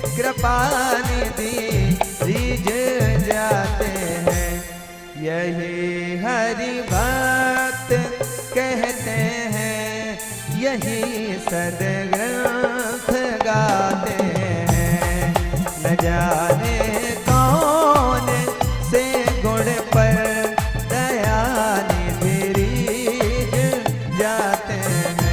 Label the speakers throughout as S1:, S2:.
S1: कृपा निधि रीझ जाते हैं। यही हरि भक्त कहते हैं, यही सदग्रंथ गाते हैं। न जाने कौन से गुण पर दया निधि रीझ जाते हैं।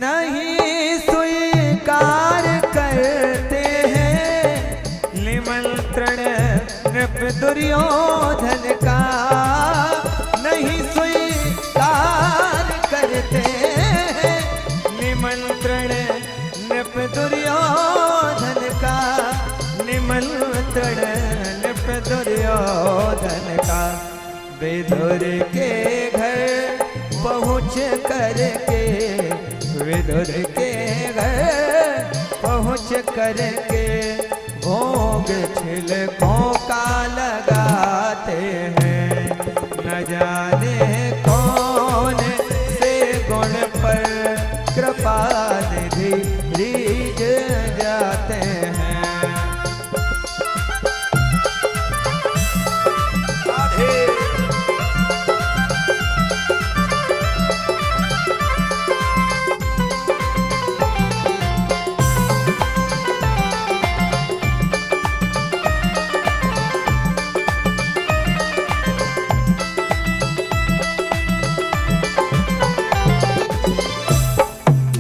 S1: नहीं स्वीकार करते हैं निमंत्रण नृप दुर्योधन का। नहीं स्वीकार करते हैं निमंत्रण नृप दुर्योधन का। निमंत्रण नृप दुर्योधन का। विदुर के घर पहुँच करके, विदुर के घर पहुँच करके भोग छिलकों का लगाते हैं। न जाने कौन से गुण पर कृपा निधि रीझ जाते हैं।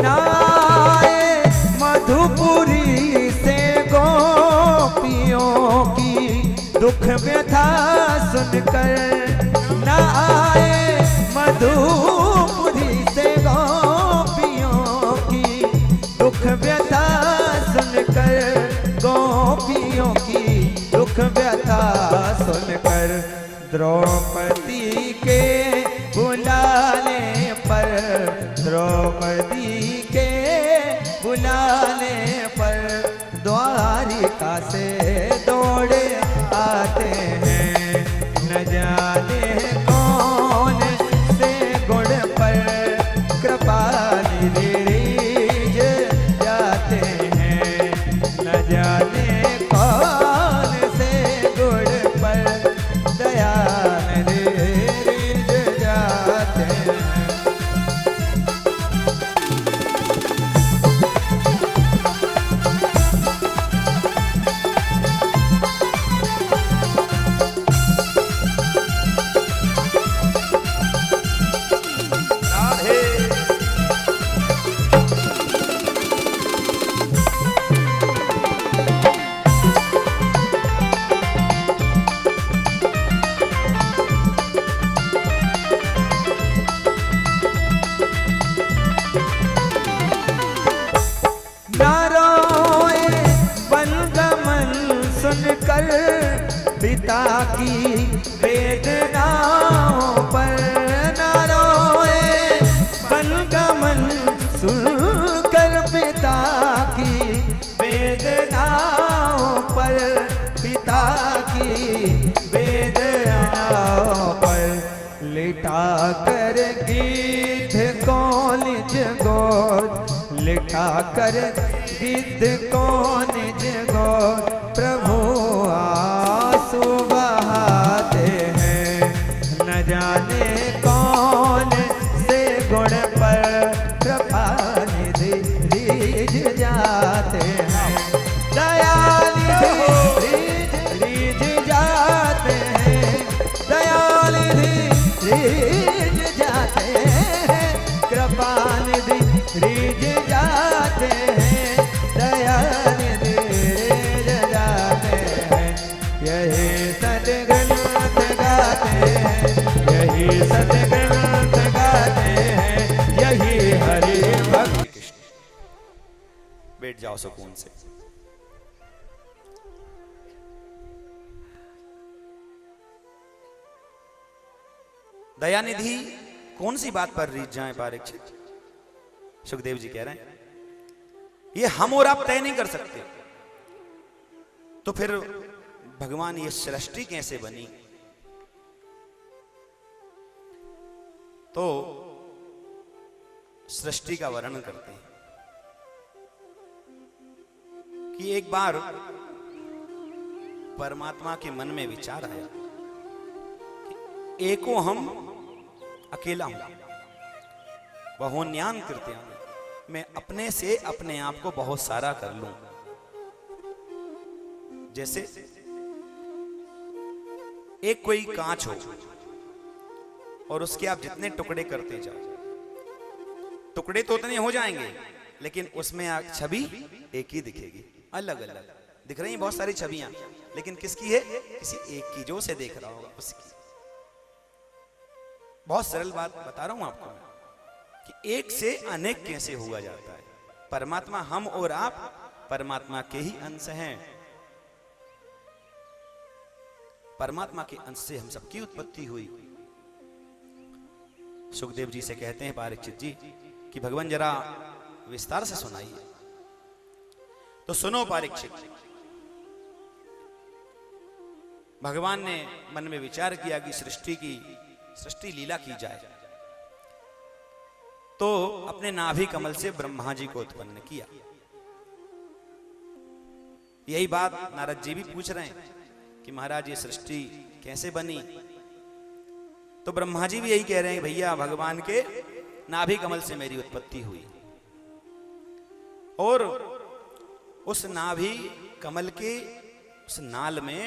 S1: राधे मधुपुरी से गोपियों की दुख व्यथा सुनकर। न आए मधुपुरी से गोपियों की दुख व्यथा सुनकर। गोपियों की दुख व्यथा सुनकर द्रौपदी के बुलाने पर, द्रौपदी के बुलाने पर द्वारिका से दौड़ आते हैं। न जाने कौन से गुण पर कृपा निधि रीझ जाते हैं। न जाने कौन से गुण पर दया निधि रीझ जाते हैं। सुनकर पिता की वेदनाओं पर। न रोए बलगमन सुनकर पिता की वेदनाओं पर। पिता की वेदनाओं पर लिटा कर गिद्ध को निज गोद। लिटा कर गिद्ध को निज गोद प्रभु आंसू बहाते हैं। न जाने कौन से गुण पर कृपा निधि रीझ जाते हैं। दया निधि रीझ जाते हैं। दया निधि रीझ जाते हैं। कृपा निधि रीझ जाते हैं। दया निधि रीझ जाते हैं। यही
S2: बैठ जाओ सुकून से। दयानिधि कौन सी बात पर रीझ जाए परीक्षित? सुखदेव जी कह रहे हैं ये हम और आप तय नहीं कर सकते, तो फिर भगवान ये सृष्टि कैसे बनी? तो सृष्टि का वर्णन करते हैं कि एक बार परमात्मा के मन में विचार आया कि एको हम अकेला हूं, बहोन्यान कृत्या, मैं अपने से अपने आप को बहुत सारा कर लूं। जैसे एक कोई कांच हो और उसके आप जितने टुकड़े करते जाओ, टुकड़े तो उतने हो जाएंगे, लेकिन उसमें छवि एक ही दिखेगी। अलग अलग दिख रही हैं बहुत सारी छवियां, लेकिन किसकी है? किसी एक की, जो उसे देख रहा होगा उसकी। बहुत सरल बात बता रहा हूं आपको कि एक से अनेक कैसे हुआ जाता है। परमात्मा, हम और आप परमात्मा के ही अंश हैं। परमात्मा के अंश से हम सबकी उत्पत्ति हुई। सुखदेव जी से कहते हैं परीक्षित जी कि भगवान जरा विस्तार से सुनाइए। तो सुनो परीक्षित, भगवान ने मन में विचार किया कि सृष्टि लीला की जाए, तो अपने नाभि कमल से ब्रह्मा जी को उत्पन्न किया। यही बात नारद जी भी पूछ रहे हैं कि महाराज ये सृष्टि कैसे बनी? तो ब्रह्मा जी भी यही कह रहे हैं, भैया भगवान के नाभि कमल से मेरी उत्पत्ति हुई। और उस नाभि कमल के उस नाल में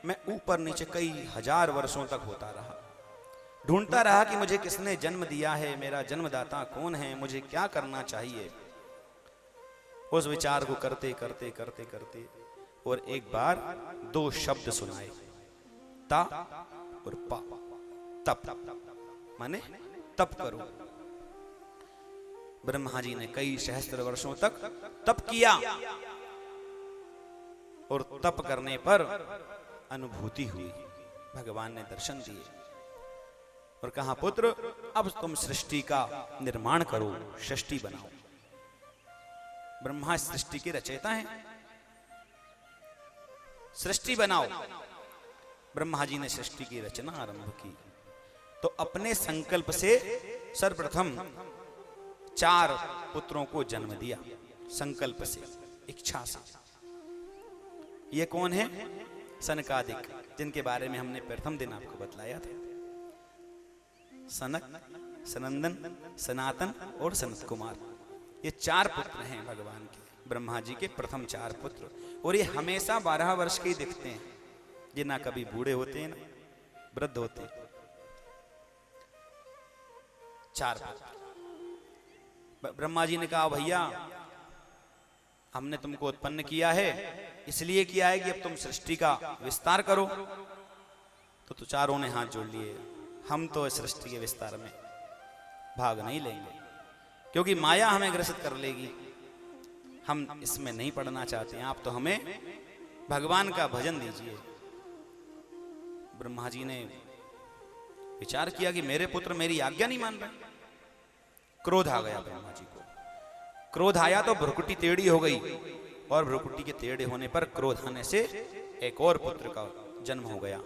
S2: मैं ऊपर नीचे कई हजार वर्षों तक होता रहा, ढूंढता रहा कि मुझे किसने जन्म दिया है, मेरा जन्मदाता कौन है, मुझे क्या करना चाहिए। उस विचार को करते करते करते करते और एक बार दो शब्द सुनाए, ता और पा। तप माने तप करो। ब्रह्मा जी ने कई सहस्त्र वर्षों तक तप किया और तप करने पर अनुभूति हुई। भगवान ने दर्शन दिए और कहा, पुत्र अब तुम सृष्टि का निर्माण करो, सृष्टि बनाओ। ब्रह्मा सृष्टि के रचयिता हैं, सृष्टि बनाओ। ब्रह्मा जी ने सृष्टि की रचना आरंभ की। तो अपने संकल्प से सर्वप्रथम 4 पुत्रों को जन्म दिया, संकल्प से, इच्छा से। ये कौन है? सनकादिक, जिनके बारे में हमने प्रथम दिन आपको बतलाया था। सनक, सनंदन, सनातन और सनत कुमार, ये 4 पुत्र हैं भगवान के, ब्रह्मा जी के प्रथम 4 पुत्र। और ये हमेशा 12 वर्ष के ही दिखते हैं, ये ना कभी बूढ़े होते हैं ना वृद्ध होते हैं। 4 पुत्र। ब्रह्मा जी ने कहा, भैया हमने तुमको उत्पन्न किया है, इसलिए किया है कि अब तुम सृष्टि का विस्तार करो। तो चारों ने हाथ जोड़ लिए, हम तो इस सृष्टि के विस्तार में भाग नहीं लेंगे, क्योंकि माया हमें ग्रसित कर लेगी। हम इसमें नहीं पढ़ना चाहते हैं, आप तो हमें भगवान का भजन दीजिए। ब्रह्मा जी ने विचार किया कि मेरे पुत्र मेरी आज्ञा नहीं मान रहे। क्रोध आ गया ब्रह्मा जी को। क्रोध आया तो भ्रुकुटी टेढ़ी हो गई, और भ्रुकुटी के टेढ़े होने पर, क्रोध आने से एक और पुत्र का जन्म हो गया।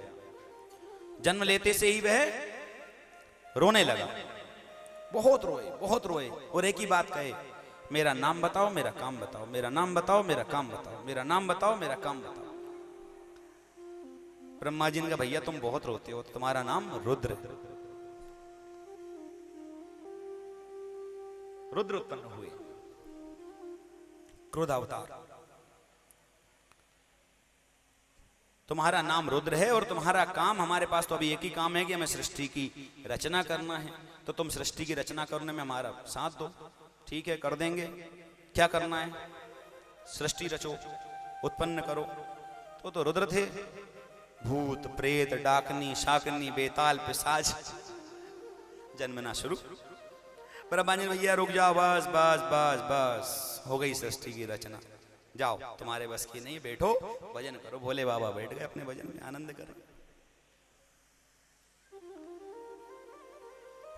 S2: जन्म लेते से ही वह रोने लगा, बहुत रोए और एक ही बात कहे, मेरा नाम बताओ, मेरा काम बताओ, मेरा नाम बताओ, मेरा काम बताओ, मेरा नाम बताओ, मेरा काम बताओ। ब्रह्मा जी ने कहा, भैया तुम बहुत रोते हो, तुम्हारा नाम रुद्र। रुद्र उत्पन्न हुए, क्रोध अवतार। तुम्हारा नाम रुद्र है और तुम्हारा काम, हमारे पास तो अभी एक ही काम है कि हमें सृष्टि की रचना करना है, तो तुम सृष्टि की रचना करने में हमारा साथ दो। ठीक है, कर देंगे। क्या करना है? सृष्टि रचो, उत्पन्न करो। तो रुद्र थे। भूत, प्रेत, डाकनी, शाकनी, बेताल, पिशाच जन्मना शुरू। ब्रह्मा जी, भैया रुक जाओ, बस बस बस बस, हो गई सृष्टि की रचना, जाओ तुम्हारे बस की नहीं, बैठो भजन करो। भोले बाबा बैठ गए अपने भजन में, आनंद कर रहे।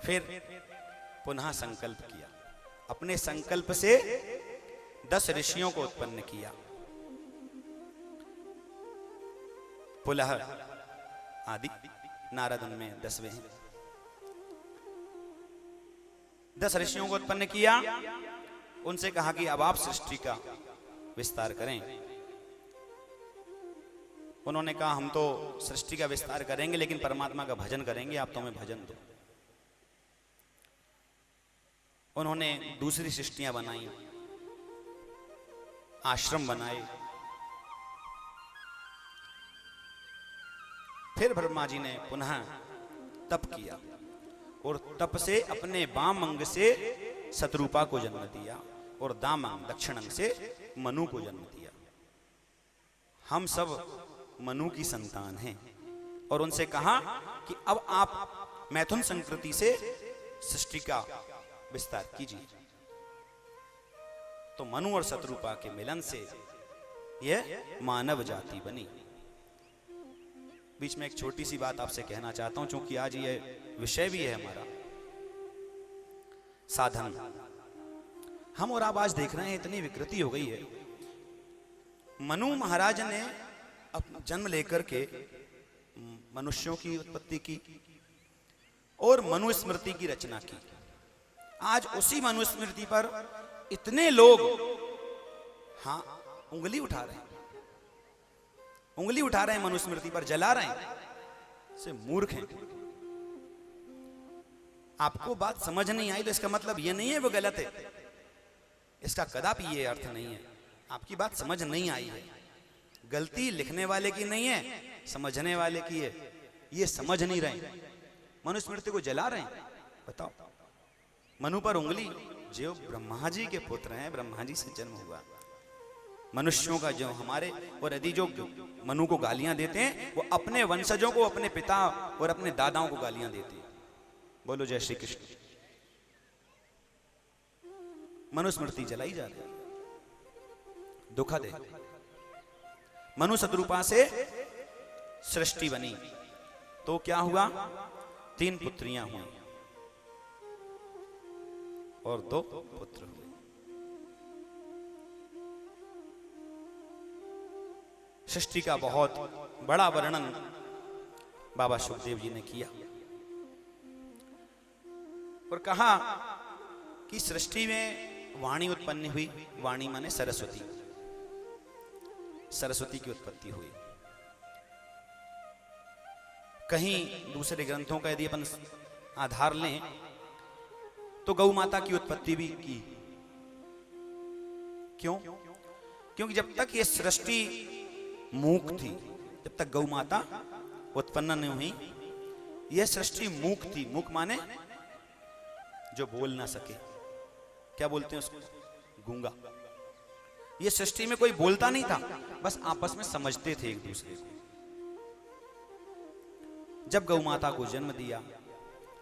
S2: फिर पुनः संकल्प किया, अपने संकल्प से 10 ऋषियों को उत्पन्न किया। पुलह आदि, नारद उनमें 10वें हैं। 10 ऋषियों को उत्पन्न किया, उनसे कहा कि अब आप सृष्टि का विस्तार करें। उन्होंने कहा हम तो सृष्टि का विस्तार करेंगे लेकिन परमात्मा का भजन करेंगे, आप तो हमें भजन दो। उन्होंने दूसरी सृष्टियां बनाई, आश्रम बनाए। फिर ब्रह्मा जी ने पुनः तप किया और तप से अपने वाम अंग से शतरूपा को जन्म दिया और दाम अंग दक्षिण अंग से मनु को जन्म दिया। हम सब मनु की संतान हैं और उनसे कहा कि अब आप मैथुन संस्कृति से सृष्टि का विस्तार कीजिए। तो मनु और शतरूपा के मिलन से यह मानव जाति बनी। बीच में एक छोटी सी बात आपसे कहना चाहता हूं, क्योंकि आज ये विषय भी है हमारा साधन। हम और आप आज देख रहे हैं इतनी विकृति हो गई है। मनु महाराज ने जन्म लेकर के मनुष्यों की उत्पत्ति की और मनुस्मृति की रचना की। आज उसी मनुस्मृति पर इतने लोग हाँ उंगली उठा रहे हैं, उंगली उठा रहे हैं, मनुस्मृति पर जला रहे हैं। से मूर्ख हैं। आपको बात समझ नहीं आई तो इसका मतलब यह नहीं है वो गलत है, इसका कदापि ये अर्थ नहीं है। आपकी बात समझ नहीं आई है, गलती लिखने वाले की नहीं है, समझने वाले की है। ये समझ नहीं रहे, मनुस्मृति को जला रहे हैं। बताओ, मनु पर उंगली, जो ब्रह्मा जी के पुत्र हैं, ब्रह्मा जी से जन्म हुआ, मनुष्यों का जो हमारे, और यदि जो मनु को गालियां देते हैं वो अपने वंशजों को, अपने पिता और अपने दादाओं को गालियां देते हैं। बोलो जय श्री कृष्ण। मनुस्मृति जलाई जा रही है, दुखद है। मनु शतरूपा से सृष्टि बनी तो क्या हुआ? 3 पुत्रियां हुई और 2 पुत्र हुए। सृष्टि का बहुत बड़ा वर्णन बाबा सुखदेव जी ने किया और कहा कि सृष्टि में वाणी उत्पन्न हुई। वाणी माने सरस्वती, सरस्वती की उत्पत्ति हुई। कहीं दूसरे ग्रंथों का यदि अपन आधार लें तो गौ माता की उत्पत्ति भी की। क्यों? क्योंकि जब तक ये सृष्टि मूक थी, जब तक गौ माता उत्पन्न नहीं हुई, यह सृष्टि मूक थी। मूक माने जो बोल ना सके, क्या बोलते हैं उसको? गूंगा। ये सृष्टि में कोई बोलता नहीं था, बस आपस में समझते थे एक दूसरे को। जब गौ माता को जन्म दिया,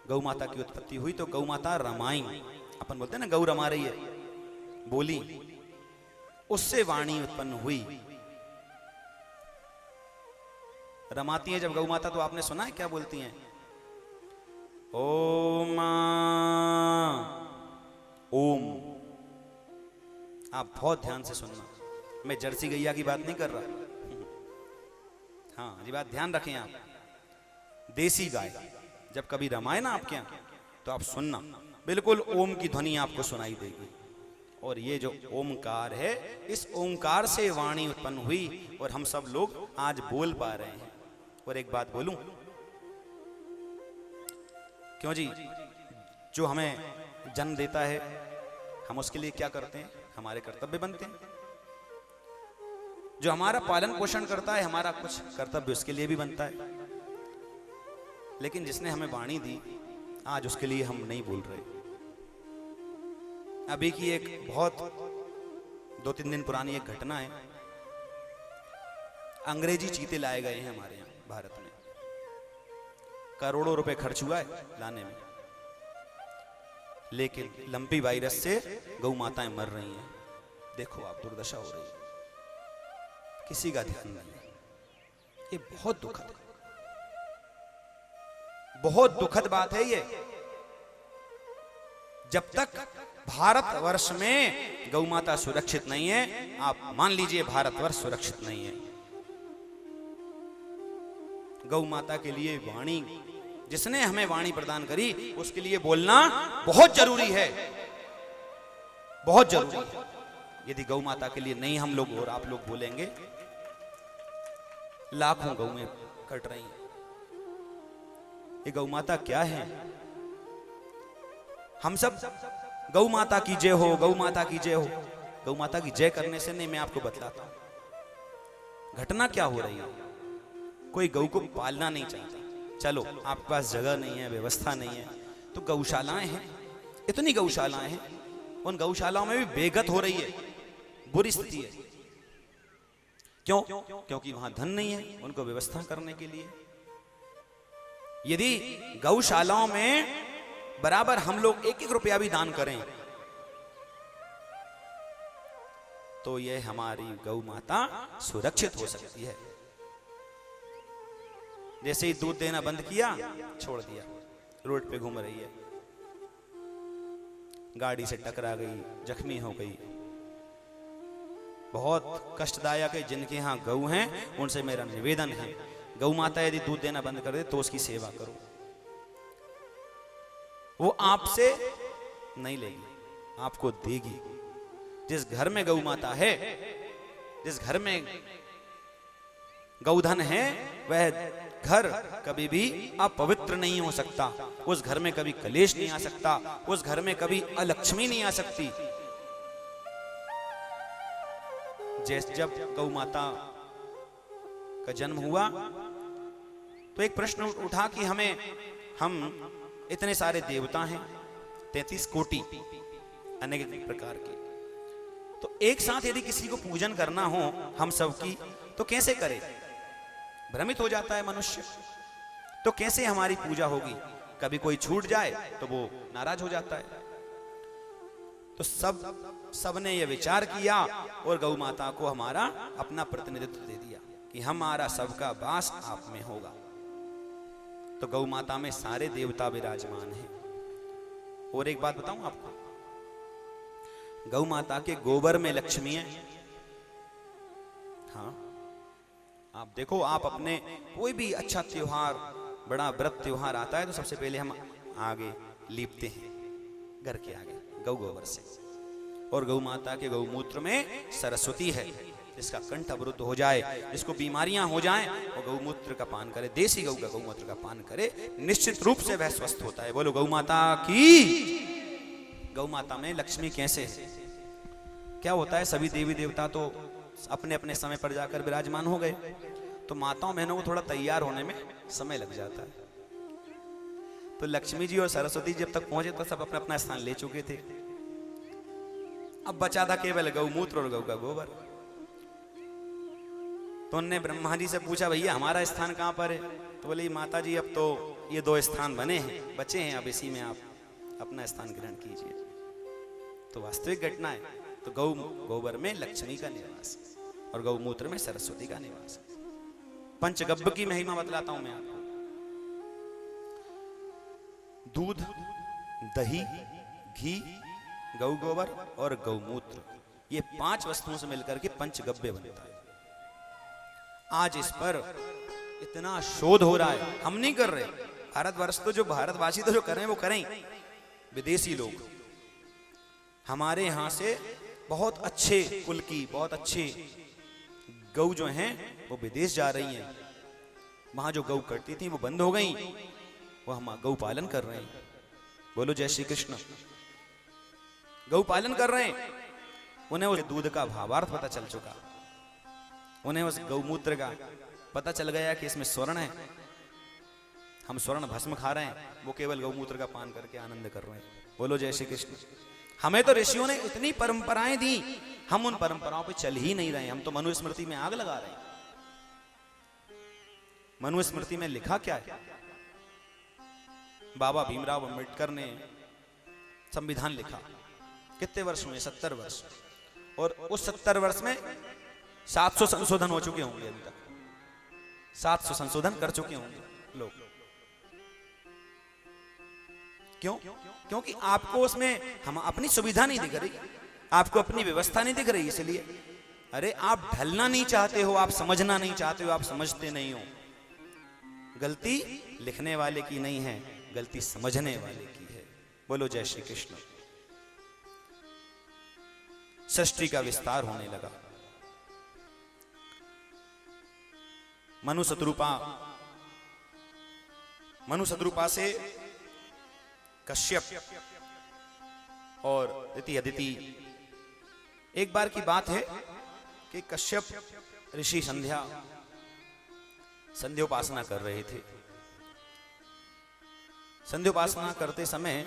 S2: गौ माता की उत्पत्ति हुई, तो गौ माता रमाई, अपन बोलते हैं ना गौ रमा रही है, बोली, उससे वाणी उत्पन्न हुई। रमाती है जब गौ माता, तो आपने सुना है क्या बोलती हैं? ओम ओम। आप बहुत ध्यान से सुनना, मैं जर्सी गैया की बात नहीं कर रहा। हाँ, ये बात ध्यान रखें आप। देसी गाय जब कभी रमाए ना आपके यहाँ, तो आप सुनना, बिल्कुल ओम की ध्वनि आपको सुनाई देगी। और ये जो ओमकार है, इस ओमकार से वाणी उत्पन्न हुई और हम सब लोग आज बोल पा रहे हैं। और एक बात बोलूं, क्यों जी, जो हमें जन्म देता है, हम उसके लिए क्या करते हैं? हमारे कर्तव्य बनते हैं। जो हमारा पालन पोषण करता है, हमारा कुछ कर्तव्य उसके लिए भी बनता है। लेकिन जिसने हमें वाणी दी, आज उसके लिए हम नहीं बोल रहे। अभी की एक बहुत 2-3 दिन पुरानी एक घटना है। अंग्रेजी चीते लाए गए हैं हमारे यहाँ भारत में, करोड़ों रुपए खर्च हुआ है लाने में, लेकिन लंपी वायरस से गौ माताएं मर रही हैं। देखो आप दुर्दशा हो रही है, किसी का ध्यान नहीं है। ये बहुत दुखद बात है। ये जब तक भारतवर्ष में गौ माता सुरक्षित नहीं है, आप मान लीजिए भारतवर्ष सुरक्षित नहीं है। गौ माता के लिए वाणी, जिसने हमें वाणी प्रदान करी, उसके लिए बोलना बहुत जरूरी है, बहुत जरूरी है। यदि गौ माता के लिए नहीं हम लोग और आप लोग बोलेंगे, लाखों गौएं कट रही हैं। ये गौ माता क्या है? हम सब गौ माता की जय हो, गौ माता की जय हो। गौ माता की जय करने से नहीं, मैं आपको बतलाता हूं घटना क्या हो रही है। कोई गौ को पालना नहीं चाहता। चलो आपके पास जगह नहीं है, व्यवस्था नहीं है, तो गौशालाएं हैं, इतनी गौशालाएं हैं, उन गौशालाओं में भी बेगत हो रही है, बुरी स्थिति है। क्यों? क्योंकि वहां धन नहीं है उनको व्यवस्था करने के लिए। यदि गौशालाओं में बराबर हम लोग 1-1 रुपया भी दान करें, तो यह हमारी गौ माता सुरक्षित हो सकती है। जैसे ही दूध देना बंद किया, छोड़ दिया, रोड पे घूम रही है, गाड़ी से टकरा गई, जख्मी हो गई, बहुत कष्टदायक है। जिनके यहाँ गऊ हैं उनसे मेरा निवेदन है, गौ माता यदि दूध देना बंद कर दे तो उसकी सेवा करो। वो आपसे नहीं लेगी, आपको देगी। जिस घर में गौ माता है, जिस घर में गौधन है, वह घर कभी भी अपवित्र नहीं हो सकता। उस घर में कभी कलेश नहीं आ सकता, उस घर में कभी अलक्ष्मी नहीं आ सकती। जैसे जब गौ माता का जन्म हुआ तो एक प्रश्न उठा कि हम इतने सारे देवता हैं, 33 कोटि अनेक प्रकार के, तो एक साथ यदि किसी को पूजन करना हो हम सब की, तो कैसे करें? भ्रमित हो जाता है मनुष्य। तो कैसे हमारी पूजा होगी? कभी कोई छूट जाए तो वो नाराज हो जाता है। तो सबने ये विचार किया और गौ माता को हमारा अपना प्रतिनिधित्व दे दिया कि हमारा सबका वास आप में होगा। तो गौ माता में सारे देवता विराजमान हैं। और एक बात बताऊं आपको, गौ माता के गोबर में लक्ष्मी है। हाँ, आप देखो, आप अपने कोई भी अच्छा त्योहार, बड़ा व्रत त्योहार आता है तो सबसे पहले हम आगे लीपते हैं घर के आगे गौ गोबर से। और गौ माता के गौमूत्र में सरस्वती है। जिसका कंठ अवरुद्ध हो जाए, जिसको बीमारियां हो जाएं, वो गौमूत्र का पान करे, देसी गौ का गौमूत्र का पान करे, निश्चित रूप से वह स्वस्थ होता है। बोलो गौ माता की। गौ माता में लक्ष्मी कैसे है? क्या होता है, सभी देवी देवता तो अपने अपने समय पर जाकर विराजमान हो गए, तो माताओं बहनों को थोड़ा तैयार होने में समय लग जाता है। तो लक्ष्मी जी और सरस्वती जब तक पहुंचे तो सब अपना अपना स्थान ले चुके थे। अब बचा था केवल गौमूत्र और गौ का गोबर। तो उनने ब्रह्मा जी से पूछा, भैया हमारा स्थान कहां पर है? तो बोले, माता जी अब तो ये 2 स्थान बने हैं, बचे हैं, अब इसी में आप अपना स्थान ग्रहण कीजिए। तो वास्तविक घटना है। तो गौ गोबर में लक्ष्मी का निवास और गौमूत्र में सरस्वती का निवास। पंचगव्य की महिमा बतलाता हूं मैं आपको। दूध, दही, घी, गौ गोबर और गौमूत्र, ये 5 वस्तुओं से मिलकर के पंचगव्य बनता है। आज इस पर इतना शोध हो रहा है, हम नहीं कर रहे। भारतवर्ष तो जो भारतवासी तो जो करें वो करें, विदेशी लोग हमारे यहां से बहुत अच्छे कुल की, बहुत अच्छे गौ जो हैं वो विदेश जा रही हैं। वहां जो गौ करती थी वो बंद हो गई, वो हम गौ पालन कर रहे हैं। बोलो जय श्री कृष्ण। गौ पालन कर रहे हैं, उन्हें उस दूध का भावार्थ पता चल चुका, उन्हें उस गौमूत्र का पता चल गया कि इसमें स्वर्ण है। हम स्वर्ण भस्म खा रहे हैं, वो केवल गौमूत्र का पान करके आनंद कर रहे हैं। बोलो जय श्री कृष्ण। हमें तो ऋषियों ने इतनी परंपराएं दी, हम उन परंपराओं पे चल ही नहीं रहे। हम तो मनुस्मृति में आग लगा रहे हैं। मनुस्मृति में लिखा क्या है? बाबा भीमराव अंबेडकर ने संविधान लिखा, कितने वर्ष हुए? 70 वर्ष। और उस 70 वर्ष में 700 संशोधन हो चुके होंगे अभी तक, 700 संशोधन कर चुके होंगे लोग। क्यों? क्योंकि आपको उसमें हम अपनी सुविधा नहीं दिख रही, आपको अपनी व्यवस्था नहीं दिख रही, इसलिए। अरे आप ढलना नहीं चाहते हो, आप समझना नहीं चाहते हो, आप समझते नहीं हो। गलती लिखने वाले की नहीं है, गलती समझने वाले की है। बोलो जय श्री कृष्ण। सृष्टि का विस्तार होने लगा। मनु शत्रुपा से कश्यप और अदिति। एक बार की बात है कि कश्यप ऋषि संध्योपासना कर रहे थे। संध्योपासना करते समय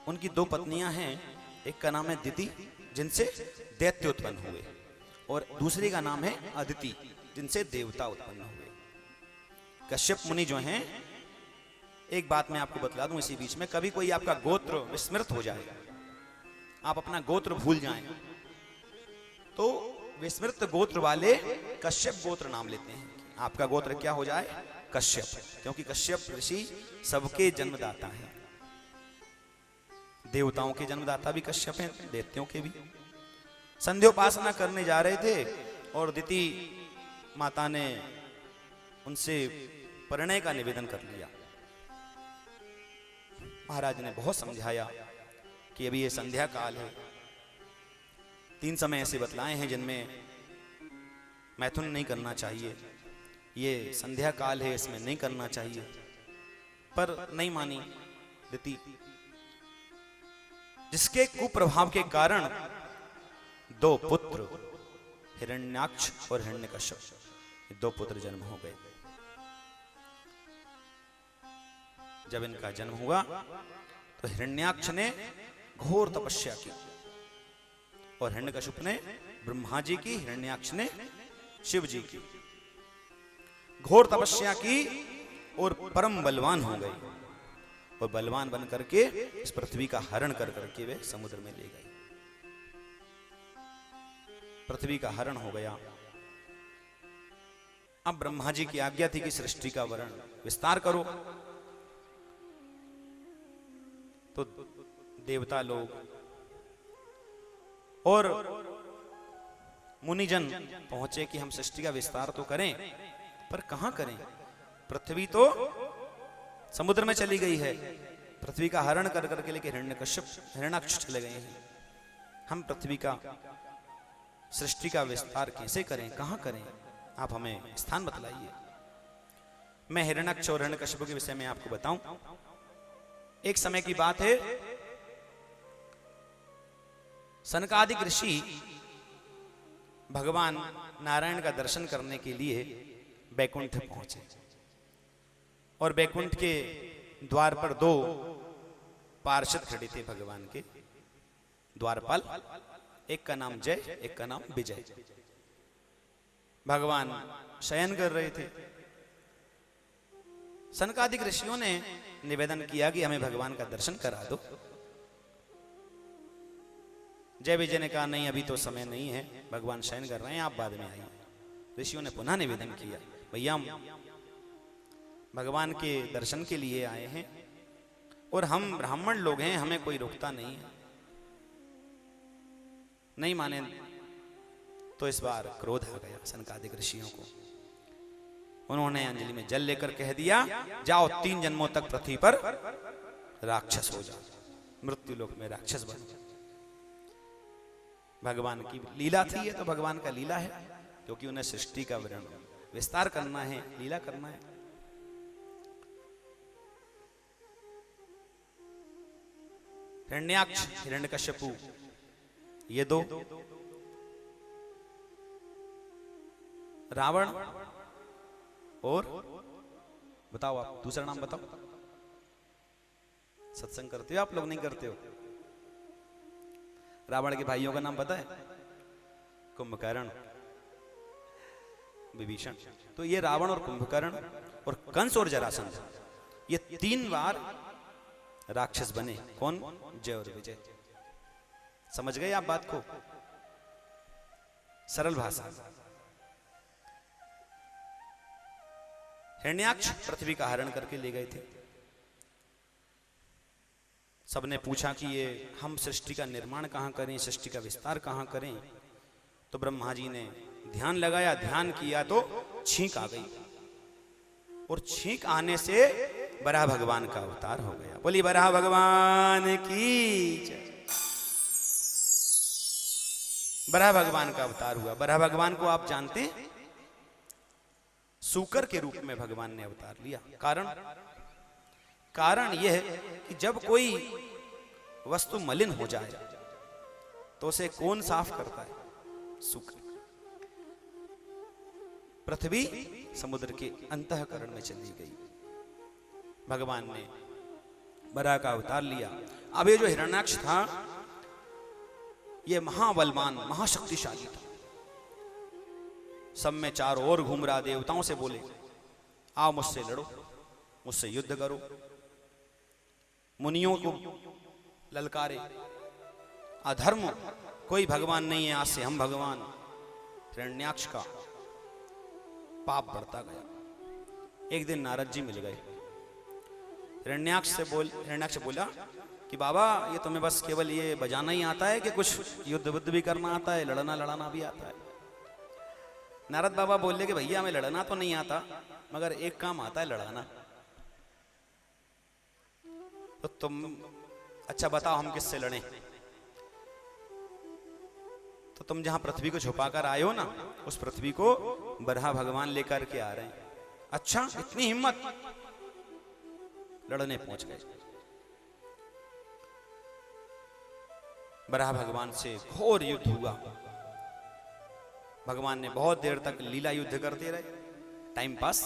S2: उनकी 2 पत्नियां हैं, एक का नाम है दिति जिनसे दैत्य उत्पन्न हुए, और दूसरी का नाम है अदिति जिनसे देवता उत्पन्न हुए। कश्यप मुनि जो हैं, एक बात मैं आपको बतला दूं इसी बीच में, कभी कोई आपका गोत्र विस्मृत हो जाए, आप अपना गोत्र भूल जाएं, तो विस्मृत गोत्र वाले कश्यप गोत्र नाम लेते हैं। आपका गोत्र क्या हो जाए? कश्यप, क्योंकि कश्यप ऋषि सबके जन्मदाता हैं। देवताओं के जन्मदाता भी कश्यप हैं, दैत्यों के भी। संध्योपासना करने जा रहे थे और दिति माता ने उनसे परिणय का निवेदन कर लिया। महाराज ने बहुत समझाया कि अभी ये संध्या काल है, 3 समय ऐसे बतलाए हैं जिनमें मैथुन नहीं करना चाहिए, ये संध्या काल है, इसमें नहीं करना चाहिए, पर नहीं मानी दिति। जिसके कुप्रभाव के कारण 2 पुत्र हिरण्याक्ष और हिरण्यकश्यप, 2 पुत्र जन्म हो गए। जब इनका जन्म हुआ तो हिरण्याक्ष ने घोर तपस्या की और हिरण्यकश्यप ने ब्रह्मा जी की, हिरण्याक्ष ने शिव जी की। घोर तपस्या की और परम बलवान हो गए, और बलवान बन करके इस पृथ्वी का हरण कर करके वे समुद्र में ले गए। पृथ्वी का हरण हो गया। अब ब्रह्मा जी की आज्ञा थी कि सृष्टि का वर्ण विस्तार करो, तो देवता लोग और मुनिजन पहुंचे कि हम सृष्टि का विस्तार तो करें, पर कहां करें? पृथ्वी तो समुद्र में चली गई है, पृथ्वी का हरण कर करके लेके हिरण्याक्ष चले गए हैं। हम पृथ्वी का, सृष्टि का विस्तार कैसे करें, कहां करें? आप हमें स्थान बतलाइए। मैं हिरण्याक्ष और हिरण्यकश्यप के विषय में आपको बताऊं। एक समय की बात है, सनकादिक ऋषि भगवान नारायण का दर्शन करने के लिए बैकुंठ पहुंचे, और बैकुंठ के द्वार पर 2 पार्षद खड़े थे भगवान के, द्वारपाल। एक का नाम जय, एक का नाम विजय। भगवान शयन कर रहे थे। सनकादिक ऋषियों ने निवेदन किया कि हमें भगवान का दर्शन करा दो। जय विजय ने कहा नहीं, अभी तो समय नहीं है, भगवान शयन कर रहे हैं, आप बाद में आइए। ऋषियों ने पुनः निवेदन किया, भैया हम भगवान के दर्शन के लिए आए हैं और हम ब्राह्मण लोग हैं, हमें कोई रोकता नहीं है। नहीं माने तो इस बार क्रोध आ गया सनकादिक ऋषियों को। उन्होंने अंजलि में जल लेकर कह दिया, जाओ 3 जन्मों तक पृथ्वी पर राक्षस हो जाओ, मृत्यु लोक में राक्षस बनो। भगवान की लीला थी, ये तो भगवान का लीला है, क्योंकि उन्हें सृष्टि का विस्तार करना है, लीला करना है। हिरण्याक्ष, हिरण्यकश्यपु, ये 2, रावण और बताओ आप दूसरा नाम बताओ। सत्संग करते हो आप लोग? नहीं करते हो? रावण के भाइयों का नाम पता है? कुंभकर्ण, विभीषण। तो ये रावण और कुंभकर्ण और कंस और जरासंध, ये 3 बार राक्षस बने। कौन? जय और विजय। समझ गए आप बात को? सरल भाषा। हिरण्याक्ष पृथ्वी का हरण करके ले गए थे। सबने पूछा कि ये हम सृष्टि का निर्माण कहाँ करें, सृष्टि का विस्तार कहाँ करें। तो ब्रह्मा जी ने ध्यान लगाया, ध्यान किया तो छींक आ गई, और छींक आने से बराह भगवान का अवतार हो गया। बोली बराह भगवान की जय। बराह भगवान का अवतार हुआ। बराह भगवान को आप जानते हैं, सूकर के रूप में भगवान ने अवतार लिया। कारण यह है कि जब कोई वस्तु मलिन हो जाए तो उसे कौन साफ करता है? सूकर। पृथ्वी समुद्र के अंतःकरण में चली गई, भगवान ने बराह का अवतार लिया। अब ये जो हिरण्याक्ष था ये महाबलवान महाशक्तिशाली था। सब में चारों ओर घूम रहा, देवताओं से बोले आओ मुझसे लड़ो, मुझसे युद्ध करो। मुनियों को ललकारे, अधर्म कोई भगवान नहीं है, आज से हम भगवान। हिरण्याक्ष का पाप बढ़ता गया। एक दिन नारद जी मिल गए। हिरण्याक्ष बोला कि बाबा ये तुम्हें बस केवल ये बजाना ही आता है कि कुछ युद्ध बुद्ध भी करना आता है, लड़ना भी आता है? नारद बाबा बोले कि भैया हमें लड़ना तो नहीं आता, मगर एक काम आता है, लड़ाना। तो तुम अच्छा बताओ हम किससे लड़ें? तो तुम जहां पृथ्वी को छुपाकर आए हो ना, उस पृथ्वी को बराह भगवान लेकर के आ रहे हैं। अच्छा इतनी हिम्मत? लड़ने पहुंच गए। बराह भगवान से घोर युद्ध हुआ। भगवान ने बहुत देर तक लीला युद्ध करते रहे, टाइम पास।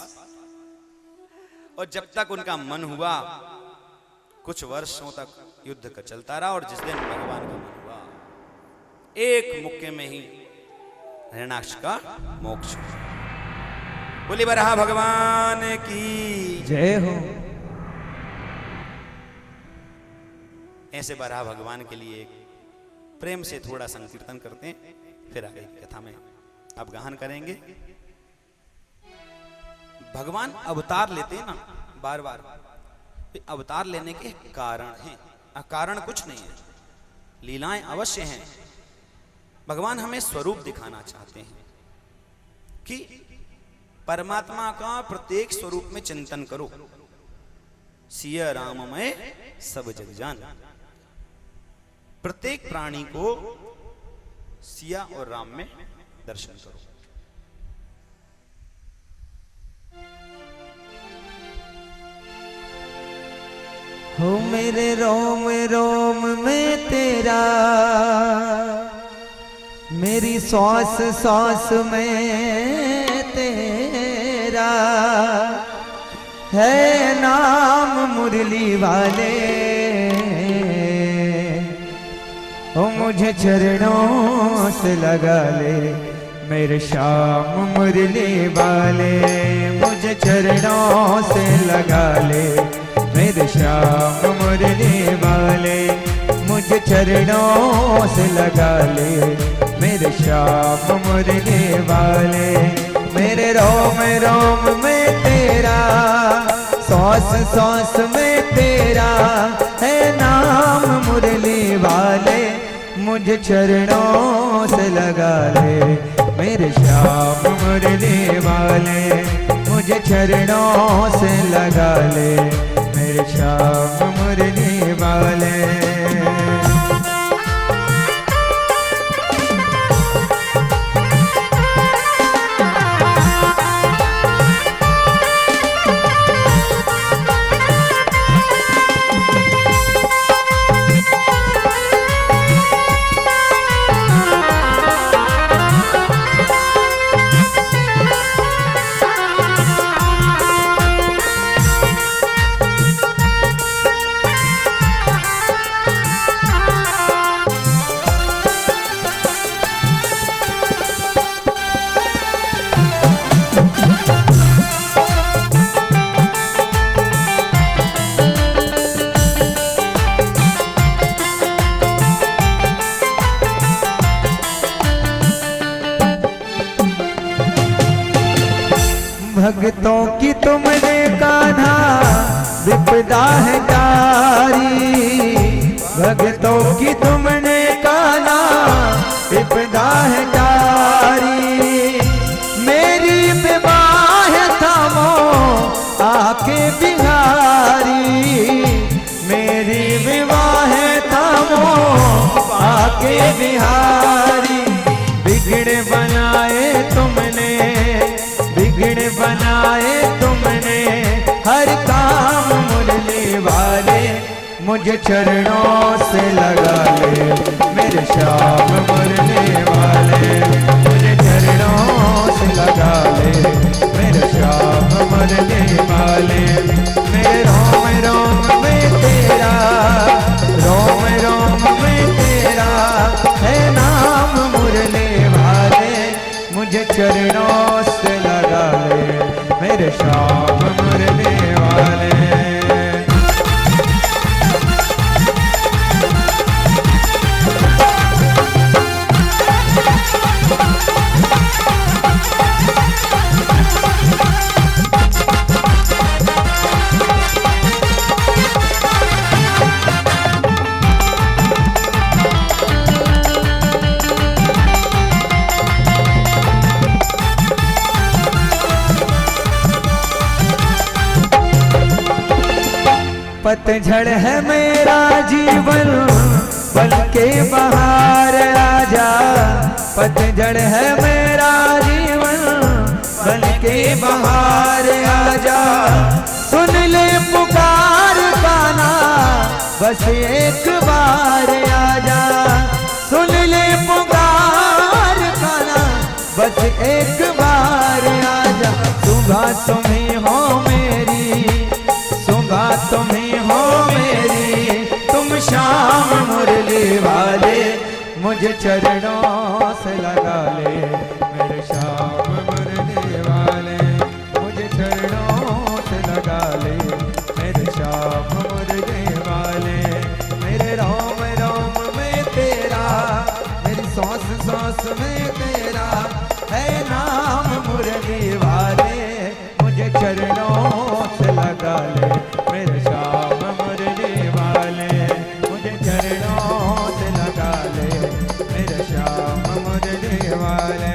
S2: और जब तक उनका मन हुआ, कुछ वर्षों तक युद्ध का चलता रहा। और जिस दिन भगवान का मन हुआ, एक मुक्के में ही हिरण्याक्ष का मोक्ष। बोली बराह भगवान की
S1: जय हो।
S2: ऐसे बराह भगवान के लिए प्रेम से थोड़ा संकीर्तन करते हैं, फिर आगे की कथा में आप गहन करेंगे। भगवान अवतार लेते हैं ना बार बार, अवतार लेने के कारण हैं, अकारण कुछ नहीं है। लीलाएं अवश्य हैं। भगवान हमें स्वरूप दिखाना चाहते हैं कि परमात्मा का प्रत्येक स्वरूप में चिंतन करो। सिया राममय सब जग जान। प्रत्येक प्राणी को सिया और राम में दर्शन करो।
S1: हो मेरे रोम रोम में तेरा, मेरी सांस सांस में तेरा है नाम मुरली वाले। ओ मुझे चरणों से लगा ले मेरे श्याम मुरली वाले। मुझे चरणों से लगा ले मेरे श्याम मुरली वाले। मुझे चरणों से लगा ले मेरे श्याम मुरली वाले। मेरे रोम रोम में तेरा, सांस सांस में तेरा है नाम मुरली वाले। मुझे चरणों से लगा ले मेरे श्याम मुरली वाले। मुझे चरणों से लगा ले मेरे श्याम मुरली वाले। भक्तों की तुमने कान्हा विपदा है तारी, भक्तों की तुमने कान्हा विपदा है तारी। मेरी विवाह थामो आके बिहारी, मेरी विवाह थामो आके बिहारी। बिगड़ बनाए तुमने, बिगड़ बनाए तुमने हर काम मुरली वाले। मुझे चरणों से लगा ले मेरे श्याम मुरली वाले, मुझे चरणों से लगा ले मेरे श्याम मुरली वाले। मेरे रोम रोम में तेरा, रोम रोम में तेरा है नाम मुरली वाले। मुझे चरणों से लगा ले मेरे श्याम मुरली वाले। पतझड़ है मेरा जीवन पल के बहार आजा, पतझड़ है मेरा जीवन पल के बहार आजा। सुन ले पुकार कान्हा बस एक बार आजा, सुन ले पुकार कान्हा बस एक बार आजा। सुबह तुम्ही हो मेरी, सुबह तुम्ही हो मेरी, तुम श्याम मुरली वाले। मुझे चरणों से लगा ले मेरे श्याम मुरली वाले, मुझे चरणों से लगा ले मेरे श्याम मुरली वाले। मेरे रोम रोम में तेरा, मेरी सांस सांस में तेरा है नाम मुरली वाले। मुझे चरणों से लगा ले मेरे श्याम मुरली वाले, मुझे चरणों से लगा ले मेरे श्याम मुरली वाले।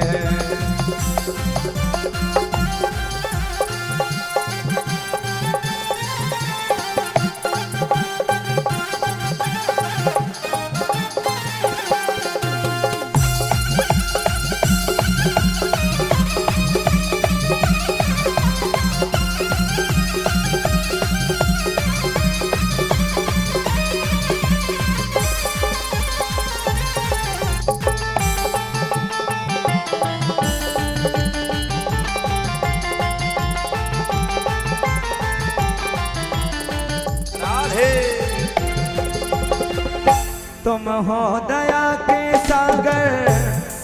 S1: तुम हो दया के सागर,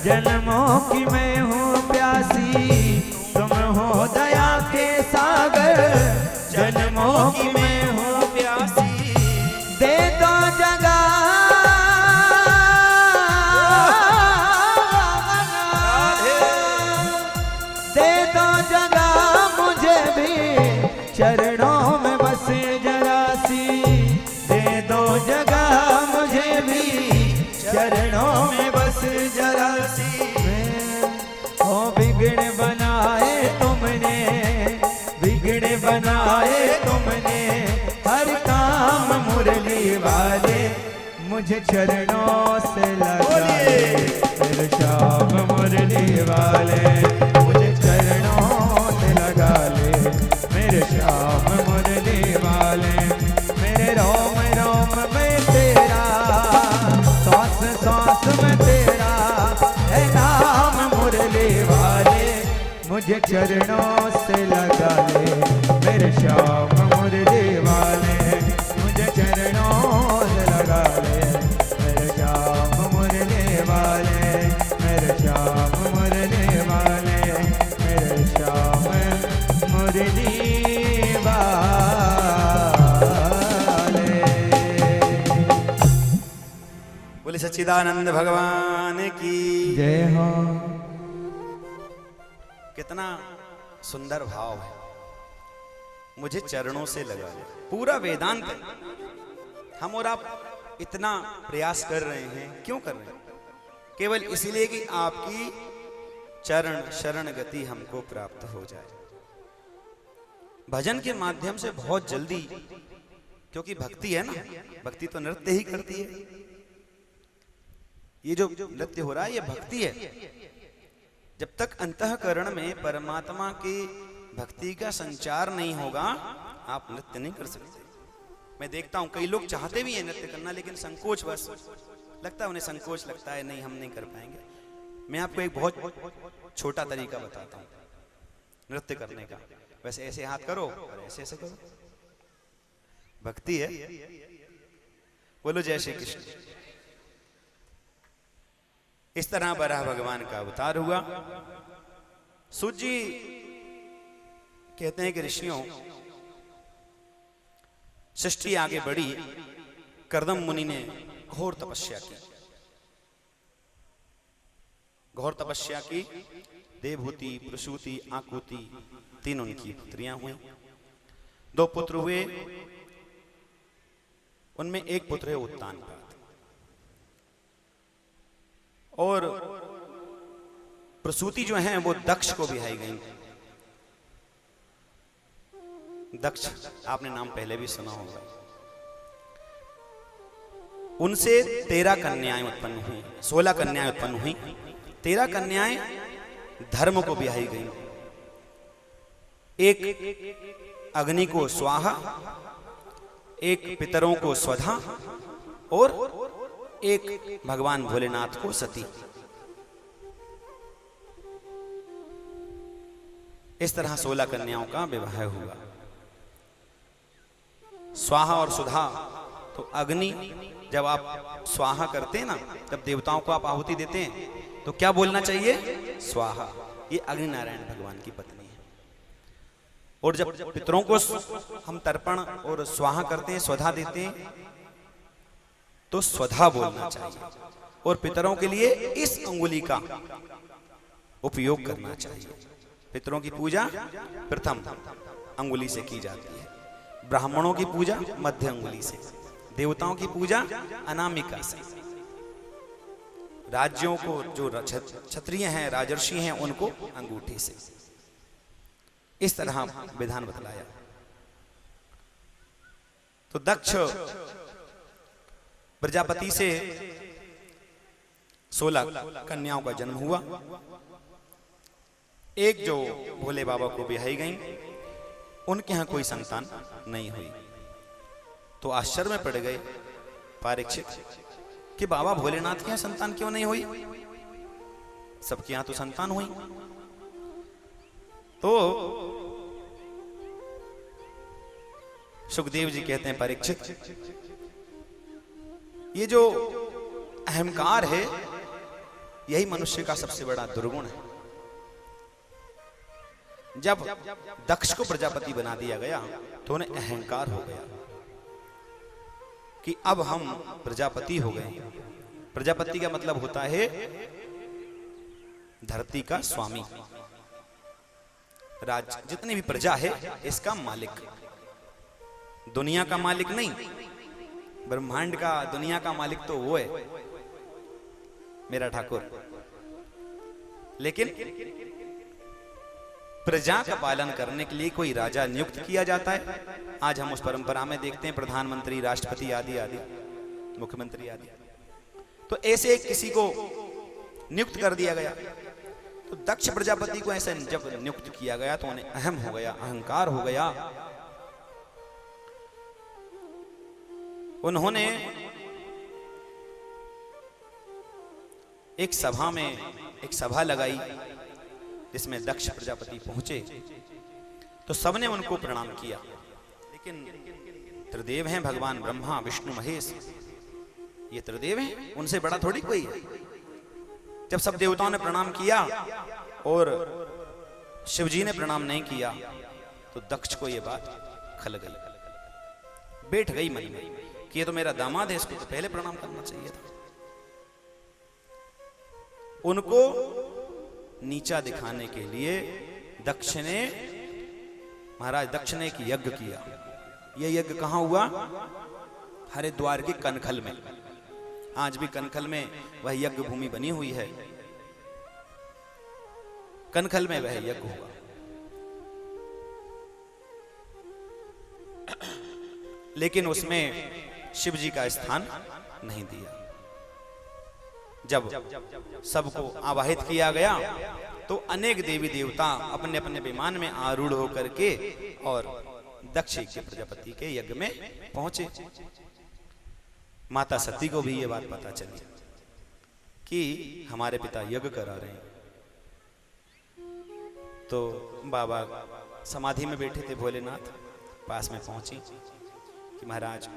S1: जन्मों की मैं हूँ प्यासी। तुम हो दया के सागर, जन्मों की मैं हूँ प्यासी। दे दो जगह, दे दो जगह मुझे भी चरणों में बसे जरा सी। दे दो जगह मुझे भी चरणों में बस जरा सी। ओ बिगड़ बनाए तुमने, बिगड़ बनाए तुमने हर काम मुरली वाले। मुझे चरणों से लगा ले मेरे श्याम मुरली वाले, मुझे चरणों से लगा ले मेरे श्याम मुरली वाले। मेरे रोम रोम में तेरा, सांस सांस में तेरा है नाम मुरली वाले। मुझे चरणों से लगा ले मेरे श्याम मुरली वाले, मुझे चरणों से लगा ले मेरे श्याम मुरली वाले, मेरे श्याम मुरली वाले, मेरे श्याम मुरली वाले।
S2: बोले सच्चिदानंद भगवान की
S1: जय हो।
S2: कितना सुंदर भाव है, मुझे चरणों से लगा ले। पूरा वेदांत है। हम और आप इतना प्रयास कर रहे हैं, क्यों कर रहे हैं? केवल इसलिए कि आपकी चरण शरण गति हमको प्राप्त हो जाए। भजन के माध्यम से बहुत जल्दी, क्योंकि भक्ति है ना, भक्ति तो नृत्य ही करती है। ये जो नृत्य हो रहा है ये भक्ति है। जब तक अंतःकरण में परमात्मा की भक्ति का संचार नहीं होगा, आप नृत्य नहीं कर सकते। मैं देखता हूं कई लोग चाहते भी हैं नृत्य करना, लेकिन संकोच, बस लगता है उन्हें, संकोच लगता है, नहीं हम नहीं कर पाएंगे। मैं आपको एक बहुत छोटा तरीका बताता हूं नृत्य करने का। वैसे ऐसे हाथ करो और ऐसे ऐसे करो, भक्ति है। बोलो जय श्री कृष्ण। इस तरह बराह भगवान का अवतार हुआ। सूत जी कहते हैं कि ऋषियों, सृष्टि आगे बढ़ी, कर्दम मुनि ने घोर तपस्या की। घोर तपस्या की, देवहूति, प्रसूति, आकुति, तीन उनकी पुत्रियां हुई। 2 पुत्र हुए, उनमें एक पुत्र है उत्तानपाद, और प्रसूति जो हैं वो दक्ष को बिहाई गई। दक्ष आपने नाम पहले भी सुना होगा। उनसे 13 कन्याएं उत्पन्न हुई, 16 कन्याएं उत्पन्न हुई। 13 कन्याएं धर्म को बिहाई गई। एक अग्नि को स्वाहा, एक पितरों को स्वधा, और एक भगवान भोलेनाथ को सती। इस तरह 16 कन्याओं का विवाह हुआ। स्वाहा और सुधा, तो अग्नि, जब आप स्वाहा करते हैं ना, जब देवताओं को आप आहुति देते हैं तो क्या बोलना चाहिए? स्वाहा। ये अग्नि नारायण भगवान की पत्नी है। और जब पितरों को हम तर्पण और स्वाहा करते हैं, स्वधा देते हैं, तो स्वधा बोलना चाहिए। और पितरों के लिए इस अंगुली का उपयोग करना चाहिए। पितरों की पूजा प्रथम अंगुली से की जाती है, ब्राह्मणों की पूजा मध्य अंगुली से, देवताओं की पूजा अनामिका से, राज्यों को जो क्षत्रिय हैं, राजर्षि हैं, उनको अंगूठी से। इस तरह विधान बतलाया। तो दक्ष प्रजापति से 16 कन्याओं का जन्म हुआ। एक जो भोले बाबा को बिहाई गई, उनके यहां कोई संतान नहीं हुई। तो आश्चर्य में पड़ गए परीक्षित कि बाबा भोलेनाथ के यहां संतान क्यों नहीं हुई, सबके यहां तो संतान हुई। तो सुखदेव जी कहते हैं, परीक्षित, ये जो अहंकार है, यही मनुष्य का सबसे बड़ा दुर्गुण है। जब दक्ष को प्रजापति बना दिया गया तो उन्हें अहंकार हो गया कि अब हम प्रजापति हो गए। प्रजापति का मतलब होता है धरती का स्वामी, राज, जितनी भी प्रजा है इसका मालिक। दुनिया का मालिक नहीं, ब्रह्मांड का, दुनिया का मालिक तो वो है, मेरा ठाकुर। लेकिन प्रजा का पालन करने के लिए कोई राजा नियुक्त किया जाता है। आज हम उस परंपरा में देखते हैं प्रधानमंत्री, राष्ट्रपति आदि आदि, मुख्यमंत्री आदि। तो ऐसे किसी को नियुक्त कर दिया गया। तो दक्ष प्रजापति को ऐसे जब नियुक्त किया गया तो उन्हें अहम हो गया, अहंकार हो गया। उन्होंने एक सभा में एक सभा लगाई जिसमें दक्ष प्रजापति पहुंचे। तो सबने उनको प्रणाम किया। लेकिन त्रिदेव हैं भगवान ब्रह्मा, विष्णु, महेश, ये त्रिदेव हैं, उनसे बड़ा थोड़ी कोई है। जब सब देवताओं ने प्रणाम किया और शिवजी ने प्रणाम नहीं किया तो दक्ष को ये बात खल गई, बैठ गई मन में कि ये तो मेरा दामाद है, इसको तो पहले प्रणाम करना चाहिए था। उनको नीचा दिखाने के लिए दक्ष ने, महाराज दक्ष ने एक यज्ञ किया। यह यज्ञ कहां हुआ? हरिद्वार के कनखल में। आज भी कनखल में वह यज्ञ भूमि बनी हुई है, कनखल में वह यज्ञ हुआ। लेकिन उसमें शिव जी का स्थान नहीं दिया। जब सबको आवाहित किया गया तो अनेक देवी देवता अपने अपने विमान में आरूढ़ होकर के और दक्ष के प्रजापति के यज्ञ में पहुंचे। माता सती को भी यह बात पता चली कि हमारे पिता यज्ञ करा रहे हैं। तो बाबा समाधि में बैठे थे, भोलेनाथ पास में पहुंची कि महाराज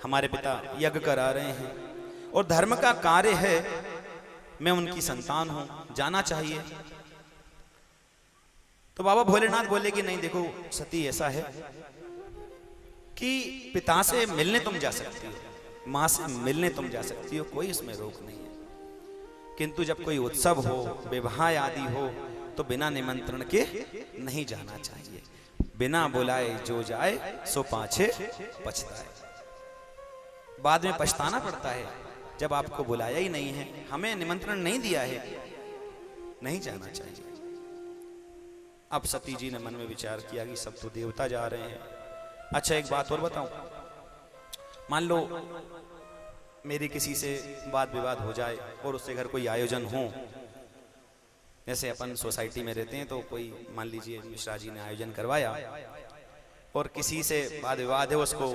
S2: हमारे पिता यज्ञ करा रहे हैं और धर्म का कार्य है, मैं उनकी संतान हूं, जाना चाहिए। तो बाबा भोलेनाथ बोले कि नहीं देखो सती, ऐसा है कि पिता से मिलने तुम जा सकती हो, मां से मिलने तुम जा सकती हो, कोई इसमें रोक नहीं है। किंतु जब कोई उत्सव हो, विवाह आदि हो, तो बिना निमंत्रण के नहीं जाना चाहिए। बिना बुलाए जो जाए सो पाछे पछताए। बाद में पछताना पड़ता है जब आपको बुलाया ही नहीं है, हमें निमंत्रण नहीं दिया है, नहीं जाना चाहिए। अब सती जी ने मन में विचार किया कि सब तो देवता जा रहे हैं। अच्छा एक बात और बताऊं, मान लो मेरी किसी से वाद विवाद हो जाए और उससे घर कोई आयोजन हो, जैसे अपन सोसाइटी में रहते हैं तो कोई मान लीजिए मिश्रा जी ने आयोजन करवाया और किसी से वाद विवाद है, उसको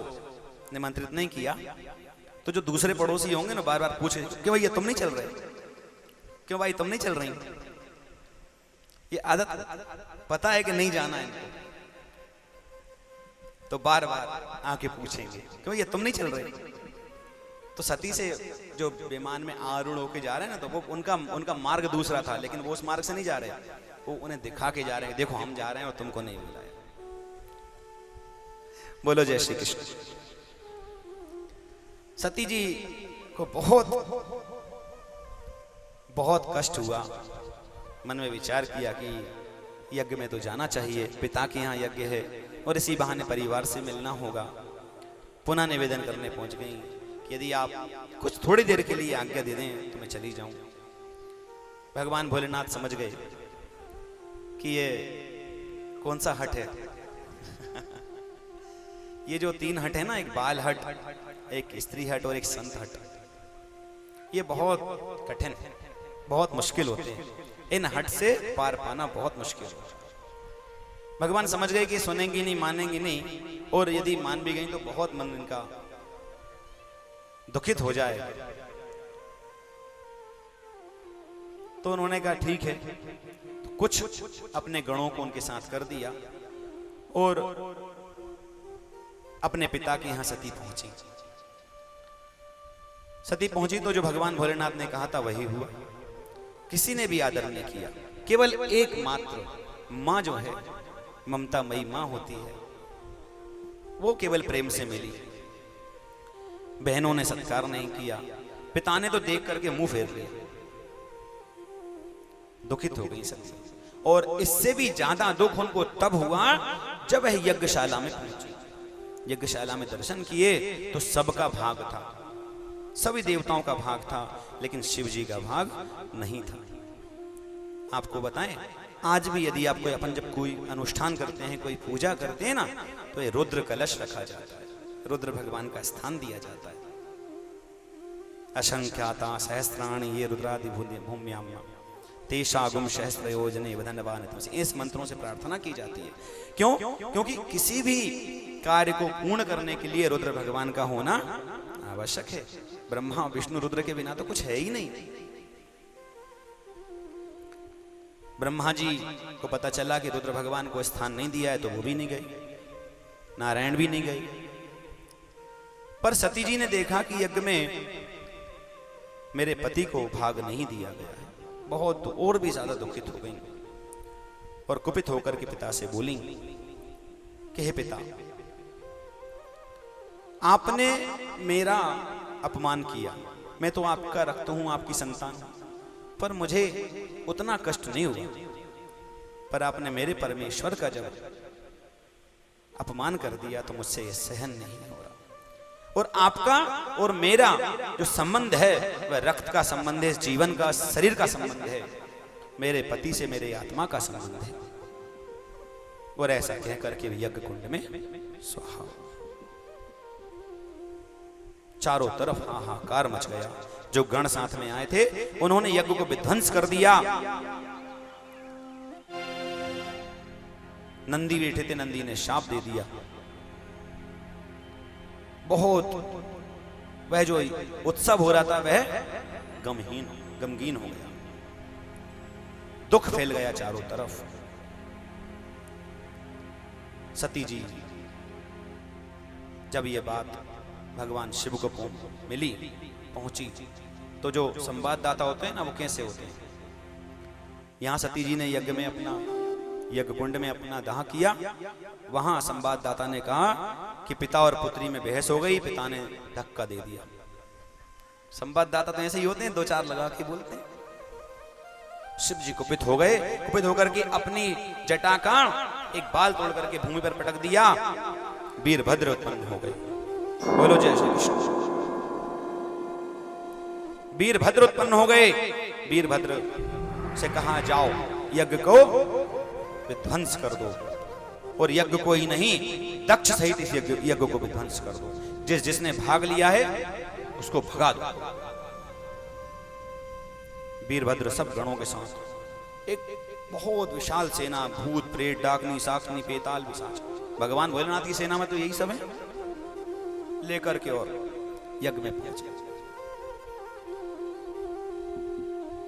S2: निमंत्रित नहीं किया, तो जो दूसरे पड़ोसी होंगे ना बार बार पूछे क्यों भैया तुम नहीं चल रहे, क्यों भाई तुम नहीं चल रही। ये आदत पता है कि नहीं जाना है इनको, तो बार बार आके पूछेंगे क्यों भैया तुम नहीं चल रहे। तो सती से जो विमान में आरूढ़ होके जा रहे हैं ना, तो वो उनका मार्ग दूसरा था, लेकिन वो उस मार्ग से नहीं जा रहे, वो उन्हें दिखा के जा रहे हैं देखो हम जा रहे हैं और तुमको नहीं बुलाया। बोलो जय श्री कृष्ण। सती जी को बहुत कष्ट हुआ, मन में विचार किया कि यज्ञ में तो जाना चाहिए, पिता के यहाँ यज्ञ है और इसी बहाने परिवार से मिलना होगा। पुनः निवेदन करने पहुंच गई कि यदि आप कुछ थोड़ी देर के लिए आज्ञा दे दें तो मैं चली जाऊं। भगवान भोलेनाथ समझ गए कि ये कौन सा हट है। ये जो 3 हट है ना, एक बाल हट, एक स्त्री हट और एक संत हट, ये बहुत कठिन है, बहुत मुश्किल होते हैं। इन हट से पार पाना बहुत मुश्किल है। भगवान समझ गए कि सुनेंगी नहीं, मानेंगी नहीं, और यदि मान भी गई तो बहुत मन इनका दुखित हो जाए। तो उन्होंने कहा ठीक है, तो कुछ अपने गणों को उनके साथ कर दिया और अपने पिता के यहां सती पहुंची। सती पहुंची तो जो भगवान भोलेनाथ ने कहा था वही हुआ। किसी ने भी आदर नहीं किया, केवल एकमात्र मां जो है, ममता मई मां होती है, वो केवल प्रेम से मिली। बहनों ने सत्कार नहीं किया, पिता ने तो देख करके मुंह फेर लिया। दुखित हो गई सती, और इससे भी ज्यादा दुख उनको तब हुआ जब वह यज्ञशाला में पहुंची। यज्ञशाला में दर्शन किए तो सबका भाग था, सभी देवताओं का भाग था, लेकिन शिव जी का भाग नहीं था। आपको बताएं, आज भी यदि आप अपन जब कोई अनुष्ठान करते हैं, कोई पूजा करते हैं ना, तो ये रुद्र कलश रखा जाता है, रुद्र भगवान का स्थान दिया जाता है। असंख्याता सहस्त्राणि ये रुद्रादि भूम्याम तेषागुम सहस्त्रयोजने वदनवान तुमसे, इस मंत्रों से प्रार्थना की जाती है। क्यों? क्योंकि किसी भी कार्य को पूर्ण करने के लिए रुद्र भगवान का होना आवश्यक है। ब्रह्मा विष्णु रुद्र के बिना तो कुछ है ही नहीं। ब्रह्मा जी को पता चला कि रुद्र भगवान को स्थान नहीं दिया है, तो वो भी नहीं गए, नारायण भी नहीं गए। पर सती जी ने देखा कि यज्ञ में मेरे पति को भाग नहीं दिया गया है, बहुत और भी ज्यादा दुखित हो गई और कुपित होकर के पिता से बोली कि हे पिता, आपने मेरा अपमान किया, मैं तो आपका रक्त हूं, आपकी संतान, पर मुझे उतना कष्ट नहीं हुआ, पर आपने मेरे परमेश्वर का जब अपमान कर दिया तो मुझसे ये सहन नहीं हो रहा। और आपका और मेरा जो संबंध है वह रक्त का संबंध है, जीवन का, शरीर का संबंध है, मेरे पति से मेरे आत्मा का संबंध है। और ऐसा कह करके यज्ञ कुंड में स्वाहा। चारों तरफ हाहाकार मच गया। जो गण साथ में आए थे उन्होंने यज्ञ को विध्वंस कर दिया। नंदी बैठे थे, नंदी ने शाप दे दिया। बहुत वह जो उत्सव हो रहा था वह गमगीन हो गया। दुख फैल गया चारों तरफ। सती जी जब ये बात भगवान शिव को पहुंची तो जो संवाददाता होते हैं ना, वो कैसे होते हैं। यहां सती जी ने यज्ञ कुंड में अपना दाह किया। वहां संवाददाता ने कहा कि पिता और पुत्री में बहस हो गई, पिता ने धक्का दे दिया। संवाददाता तो ऐसे ही होते हैं, दो चार लगा के बोलते हैं। शिव जी कुपित हो गए। कुपित होकर के अपनी जटा का एक बाल तोड़ करके भूमि पर पटक दिया। वीरभद्र उत्पन्न हो गए। बोलो जय श्री कृष्ण। वीरभद्र उत्पन्न हो गए। वीरभद्र से कहा जाओ यज्ञ को विध्वंस कर दो, और यज्ञ को ही नहीं दक्ष सहित इस यज्ञ को विध्वंस कर दो। जिसने भाग लिया है उसको भगा दो। वीरभद्र सब गणों के साथ एक बहुत विशाल सेना, भूत प्रेत डाकनी साकनी पेताल पिशाच, भगवान भोलेनाथ की सेना में तो यही सब है, लेकर के और यज्ञ में पहुंचे।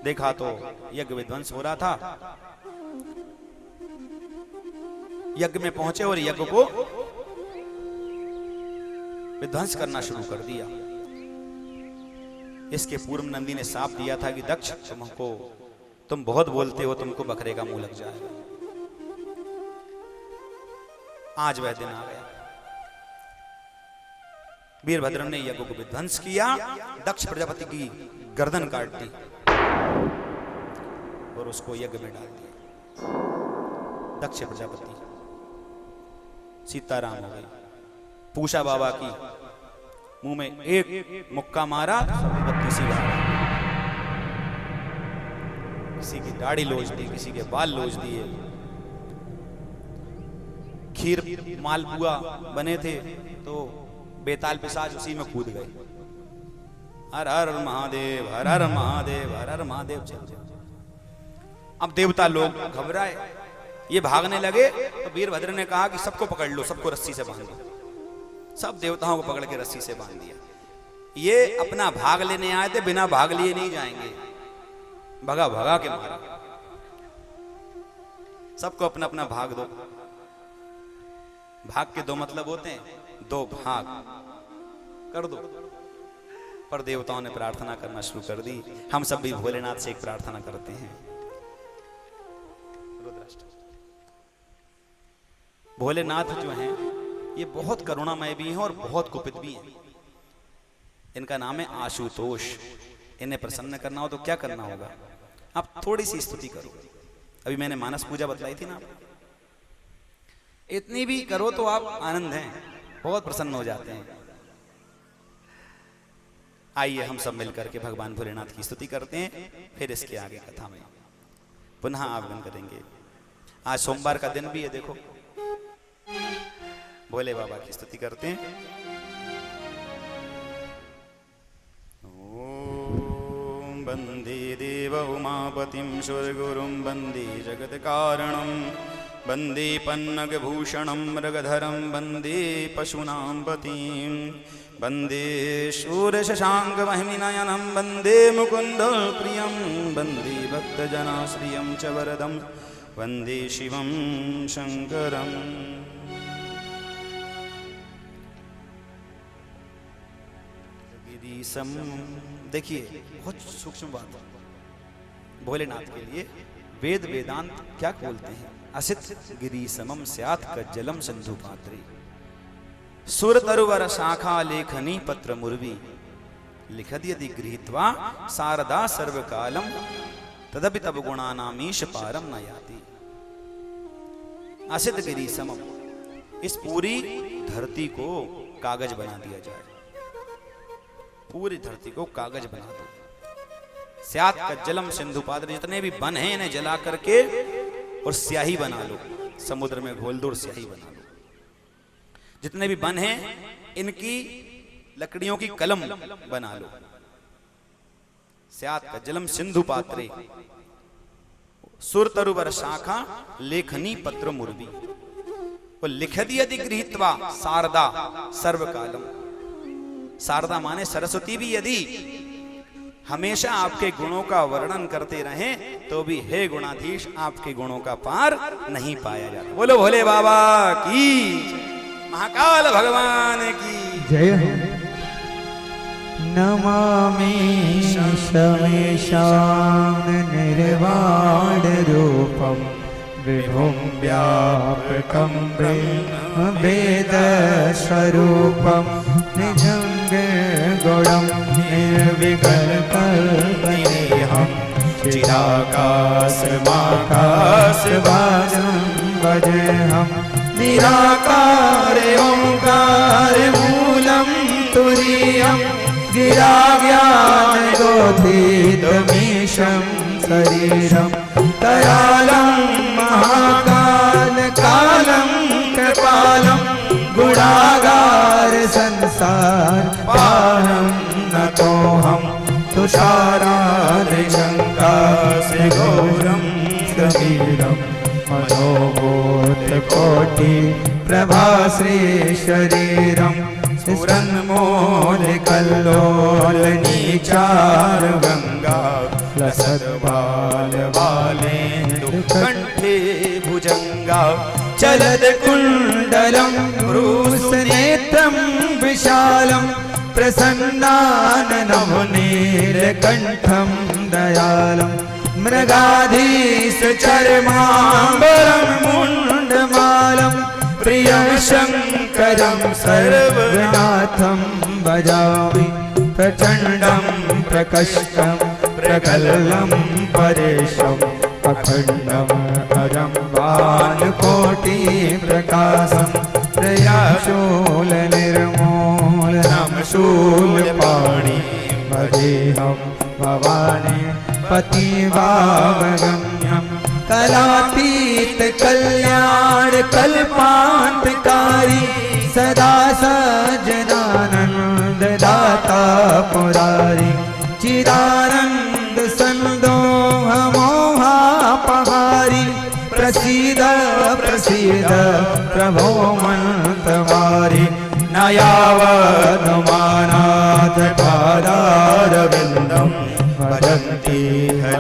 S2: देखा तो यज्ञ विध्वंस हो रहा था। यज्ञ में पहुंचे और यज्ञ को विध्वंस करना शुरू कर दिया। इसके पूर्व नंदी ने शाप दिया था कि दक्ष तुम बहुत बोलते हो, तुमको बकरे का मुंह लग जाएगा। आज वह दिन आ गया। वीरभद्र ने यज्ञ को विध्वंस किया। दक्ष प्रजापति की गर्दन काट दी और उसको यज्ञ में डाल दिया। दक्ष प्रजापति सीताराम हो गई। पूषा बाबा की मुंह में एक मुक्का मारा, बत्ती सी बात। किसी की दाढ़ी लोच दी, किसी के बाल लोच दिए। खीर मालपुआ बने थे तो बेताल पिशाच उसी में कूद गए। हर हर महादेव, हर हर महादेव, हर हर महादेव चल। अब देवता लोग घबराए, ये भागने लगे तो वीरभद्र ने कहा कि सबको पकड़ लो, सबको रस्सी से बांध दो। सब देवताओं को पकड़ के रस्सी से बांध दिया। ये अपना भाग लेने आए थे, बिना भाग लिए नहीं जाएंगे। भगा भगा के मारा। सबको अपना अपना भाग दो। भाग के दो मतलब होते हैं, दो भाग कर दो। पर देवताओं ने प्रार्थना करना शुरू कर दी। हम सब भी भोलेनाथ से एक प्रार्थना करते हैं। भोलेनाथ जो हैं ये बहुत करुणामय भी हैं और बहुत कुपित भी हैं। इनका नाम है आशुतोष। इन्हें प्रसन्न करना हो तो क्या करना होगा? आप थोड़ी सी स्तुति करो। अभी मैंने मानस पूजा बतलाई थी ना, इतनी भी करो तो आप आनंद हैं, बहुत प्रसन्न हो जाते हैं। आइए हम सब मिलकर के भगवान भोलेनाथ की स्तुति करते हैं, फिर इसके आगे कथा में पुनः आगमन करेंगे। आज सोमवार का दिन भी है, देखो भोले बाबा की स्तुति करते हैं। ओम वंदे देव उमापतिं सुरगुरुं वंदे जगत कारणं वंदे पन्नगभूषणं मृगधरं वंदे पशूनां पतिं वंदे शूरशशाङ्कमहिमनयनं वंदे मुकुन्द प्रियं वंदे भक्तजनाश्रियं च वरदं वंदे शिवं शंकरं। देखिए बहुत सूक्ष्म बात भोलेनाथ के लिए। वेद वेदांत क्या बोलते हैं? असित गिरी समम स्यात् कज्जलम सिंधु पात्री सुर तरुवर शाखा लेखनी पत्र मुर्वी लिखद यदि गृहीत्वा शारदा सर्वकालम तदपि तब गुणानामीश पारम न याति। असित गिरी समम, इस पूरी धरती को कागज बना दिया जाए, पूरी धरती को कागज बना दो। स्यात कज्जलम सिंधु पात्र, जितने भी वन हैं इन्हें जला करके और स्याही बना लो, समुद्र में घोल दो और स्याही बना लो। जितने भी वन हैं इनकी लकड़ियों की कलम बना लो। स्यात कज्जलम सिंधु पात्रे सुर तरुवर शाखा लेखनी पत्र मुर्वी, वो लिखद यदि गृहीत्वा शारदा सर्वकालम। शारदा माने सरस्वती भी यदि हमेशा आपके गुणों का वर्णन करते रहें तो भी हे गुणाधीश आपके गुणों का पार नहीं पाया जाता। बोलो भोले बाबा की, महाकाल भगवान की
S1: जय। नमामि शमेशान निर्वाण रूपम विभुं व्यापकं ब्रह्म वेद स्वरूपं निजं गुणं निर्विकल्पनेहं चिदाकाशमाकाशवासं भजेऽहं निराकार ओंकार मूलं तुरीयं गिराज्ञानगोतीतमीशं शरीरं दयालं महाकाल कालं कृपालं गुणागार संसार पारं नतोऽहं तुषारादिशङ्का से घोरं गभीरं मनोबोध कोटि प्रभाश्री शरीरं स्फुरन्मोदकल्लोल नीचार गंगा लसद्बाल बालेन्दुकण्ठे भुजंगा चलद कुण्डलं वृषनेत्रं विशालं प्रसन्नाननं नीलकण्ठं दयालं मृगाधीश चर्माम्बरं मुण्डमालं प्रियं शङ्करं सर्वनाथं भजामि प्रचण्डं प्रकष्टं प्रगल्भं परेशम् अखण्डम् अजं भानुकोटिप्रकाशं प्रयाशूलनिर्मूलनं शूलपाणि भजेऽहं भवानी पतिभावगम्यं कलातीत कल्याण कल्पान्तकारी सदा सज्जनानन्द दाता पुरारी चिदानन्द संदोहमोहापहारी प्रसीद प्रसीद प्रभो मन्त्रमारी न यावदनुमानात् पादारविन्दं भजन्ति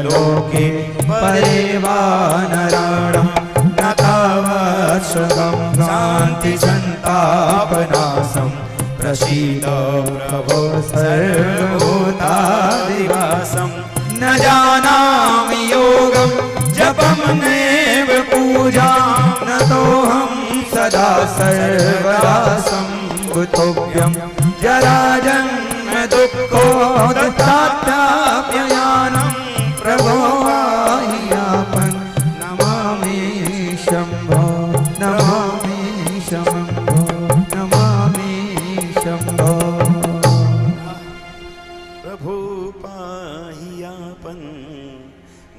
S1: लोके परे वा नराणां न तावत् सुखं शान्ति सन्तापनाशं प्रसीद प्रभो सर्वभूतादिवासं न जानामि योगं जपं नैव पूजां नतोऽहं सदा सर्वदा सम्भुतोऽभ्यं जराजन्म दुःखोदताप्ययानं प्रभो ह्यापं नमामि शम्भो नमामि शम्भो नमामि शम्भो
S2: प्रभु पाह्यापन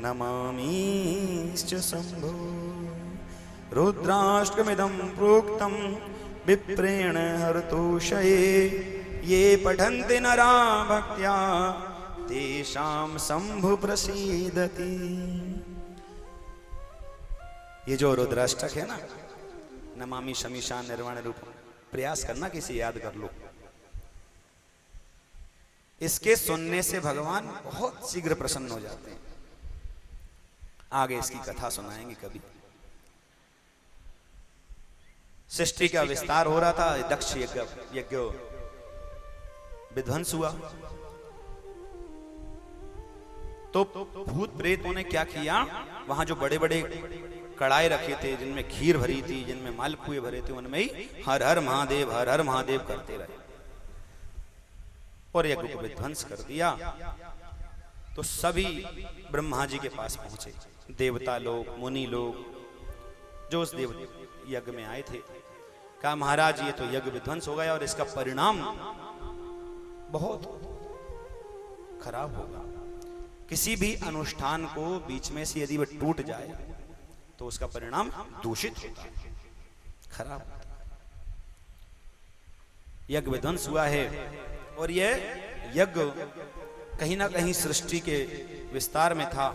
S2: नमामिश्च शम्भो। रुद्राष्टकमिदं प्रोक्तं विप्रेण हरतोषये ये पठन्ति नरा भक्त्या तेषां शम्भु प्रसीदति। ये जो रुद्राष्टक है ना, नमामि शमीशान निर्वाण रूप, प्रयास करना किसे याद कर लो। इसके सुनने से भगवान बहुत शीघ्र प्रसन्न हो जाते हैं। आगे इसकी कथा सुनाएंगे कभी। सृष्टि का विस्तार हो रहा था, दक्ष यज्ञ विध्वंस हुआ तो भूत प्रेतों ने क्या किया, वहां जो बड़े बड़े कड़ाई रखे थे जिनमें खीर भरी थी, जिनमें मालपुए भरे थे, उनमें ही हर हर महादेव करते रहे और यज्ञ को विध्वंस कर दिया। तो सभी ब्रह्मा जी के पास पहुंचे, देवता लोग, मुनि लोग, जो उस देव यज्ञ में आए थे। कहा महाराज ये तो यज्ञ विध्वंस हो गया और इसका परिणाम बहुत खराब होगा। किसी भी अनुष्ठान को बीच में से यदि वह टूट जाए तो उसका परिणाम दूषित होता है, खराब होता है। यज्ञ विध्वंस हुआ है और यह यज्ञ कहीं ना कहीं सृष्टि के विस्तार में था,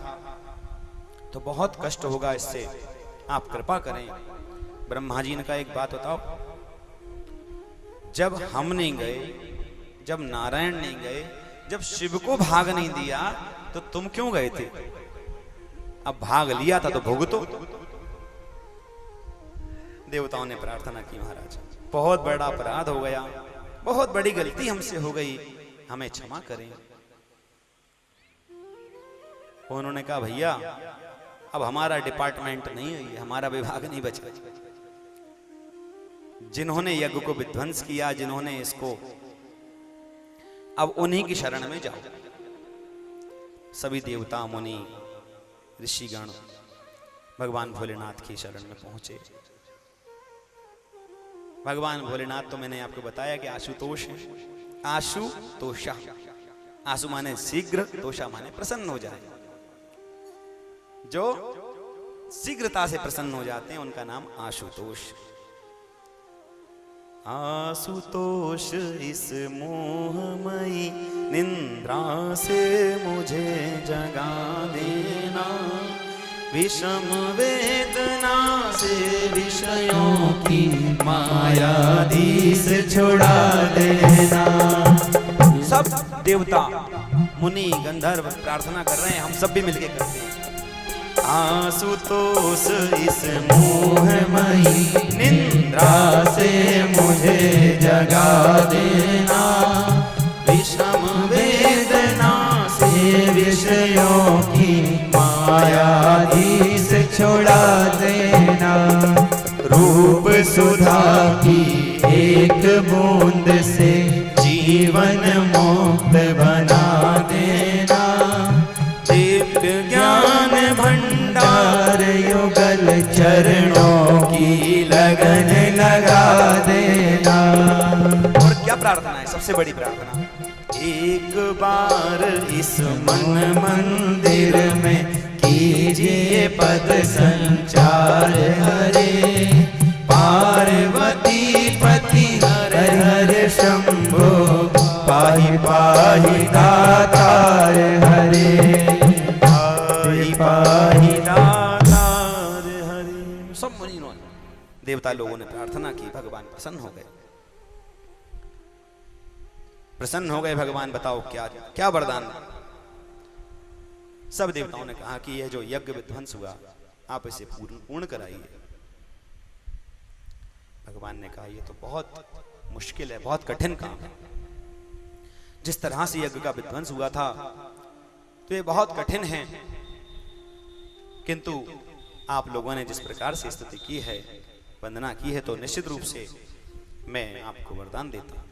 S2: तो बहुत कष्ट होगा इससे, आप कृपा करें। ब्रह्मा जी ने कहा एक बात बताओ, जब हम नहीं गए, जब नारायण नहीं गए, जब शिव को भाग नहीं दिया तो तुम क्यों गए थे? अब भाग लिया था तो भुगतो। देवताओं ने प्रार्थना की महाराज बहुत बड़ा अपराध हो गया, बहुत बड़ी गलती हमसे हो गई, हमें क्षमा करें। उन्होंने कहा भैया अब हमारा डिपार्टमेंट नहीं है, हमारा विभाग नहीं बचा। जिन्होंने यज्ञ को विध्वंस किया, जिन्होंने इसको, अब उन्हीं की शरण में जाओ। सभी देवता मुनि ऋषिगण भगवान भोलेनाथ की शरण में पहुंचे। भगवान भोलेनाथ तो मैंने आपको बताया कि आशुतोष है, आशुतोषा, आशु माने शीघ्र, तोषा माने प्रसन्न हो जाए। जो शीघ्रता से प्रसन्न हो जाते हैं उनका नाम आशुतोष। आशुतोष इस मोहमयी निंद्रा से मुझे जगा देना, विषम वेदना से विषयों की मायादी से छुड़ा देना। सब देवता मुनि गंधर्व प्रार्थना कर रहे हैं, हम सब भी मिलके करते हैं। आशुतोष इस मोहमयी निंद्रा से मुझे जगा देना, विषम वेदना से विषयों की मायादी से छुड़ा देना। रूप सुधा की एक बूंद से जीवन मुक्त बना देना, दिव्य ज्ञान भंडार युगल चरणों की लगन लगा देना। और क्या प्रार्थना है? सबसे बड़ी प्रार्थना, एक बार इस मन मंदिर में कीजिए पद संचार हरे, पार्वती पति हर हर शंभो, पाहि पाहि दातार हरे, पाहि दातार हरे। सब मुनियों देवता लोगों ने प्रार्थना की, भगवान प्रसन्न हो गए। प्रसन्न हो गए भगवान, बताओ क्या क्या वरदान। सब देवताओं ने कहा कि यह जो यज्ञ विध्वंस हुआ आप इसे पूर्ण कराइए। भगवान ने कहा यह तो बहुत मुश्किल है, बहुत कठिन काम है। जिस तरह से यज्ञ का विध्वंस हुआ था तो ये बहुत कठिन है, किंतु आप लोगों ने जिस प्रकार से स्तुति की है, वंदना की है, तो निश्चित रूप से मैं आपको वरदान देता हूं।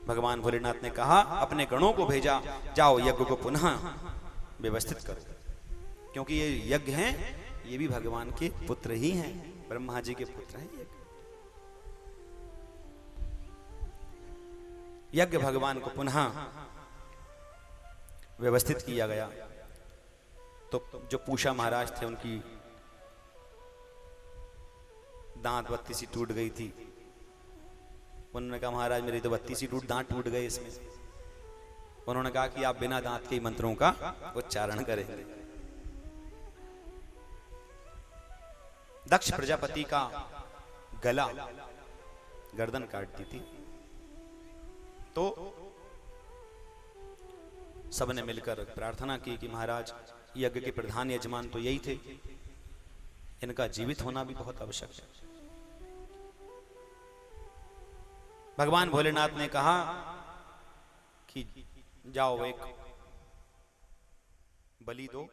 S2: भगवान भोलेनाथ ने कहा अपने गणों को भेजा, जाओ यज्ञ को पुनः व्यवस्थित करो, क्योंकि ये यज्ञ हैं, ये भी भगवान के पुत्र ही हैं, ब्रह्मा जी के पुत्र हैं। यज्ञ भगवान को पुनः व्यवस्थित किया गया। तो जो पूषा महाराज थे उनकी दांत बत्ती सी टूट गई थी। उन्होंने कहा महाराज मेरी तो बत्ती सी दांत टूट गए इसमें। उन्होंने कहा कि आप बिना दांत के मंत्रों का उच्चारण करेंगे। दक्ष प्रजापति का गला गर्दन काटती थी, तो सबने मिलकर प्रार्थना की कि महाराज यज्ञ के प्रधान यजमान तो यही थे, इनका जीवित होना भी बहुत आवश्यक है। भगवान भोलेनाथ ने कहा कि जाओ एक बलि दो।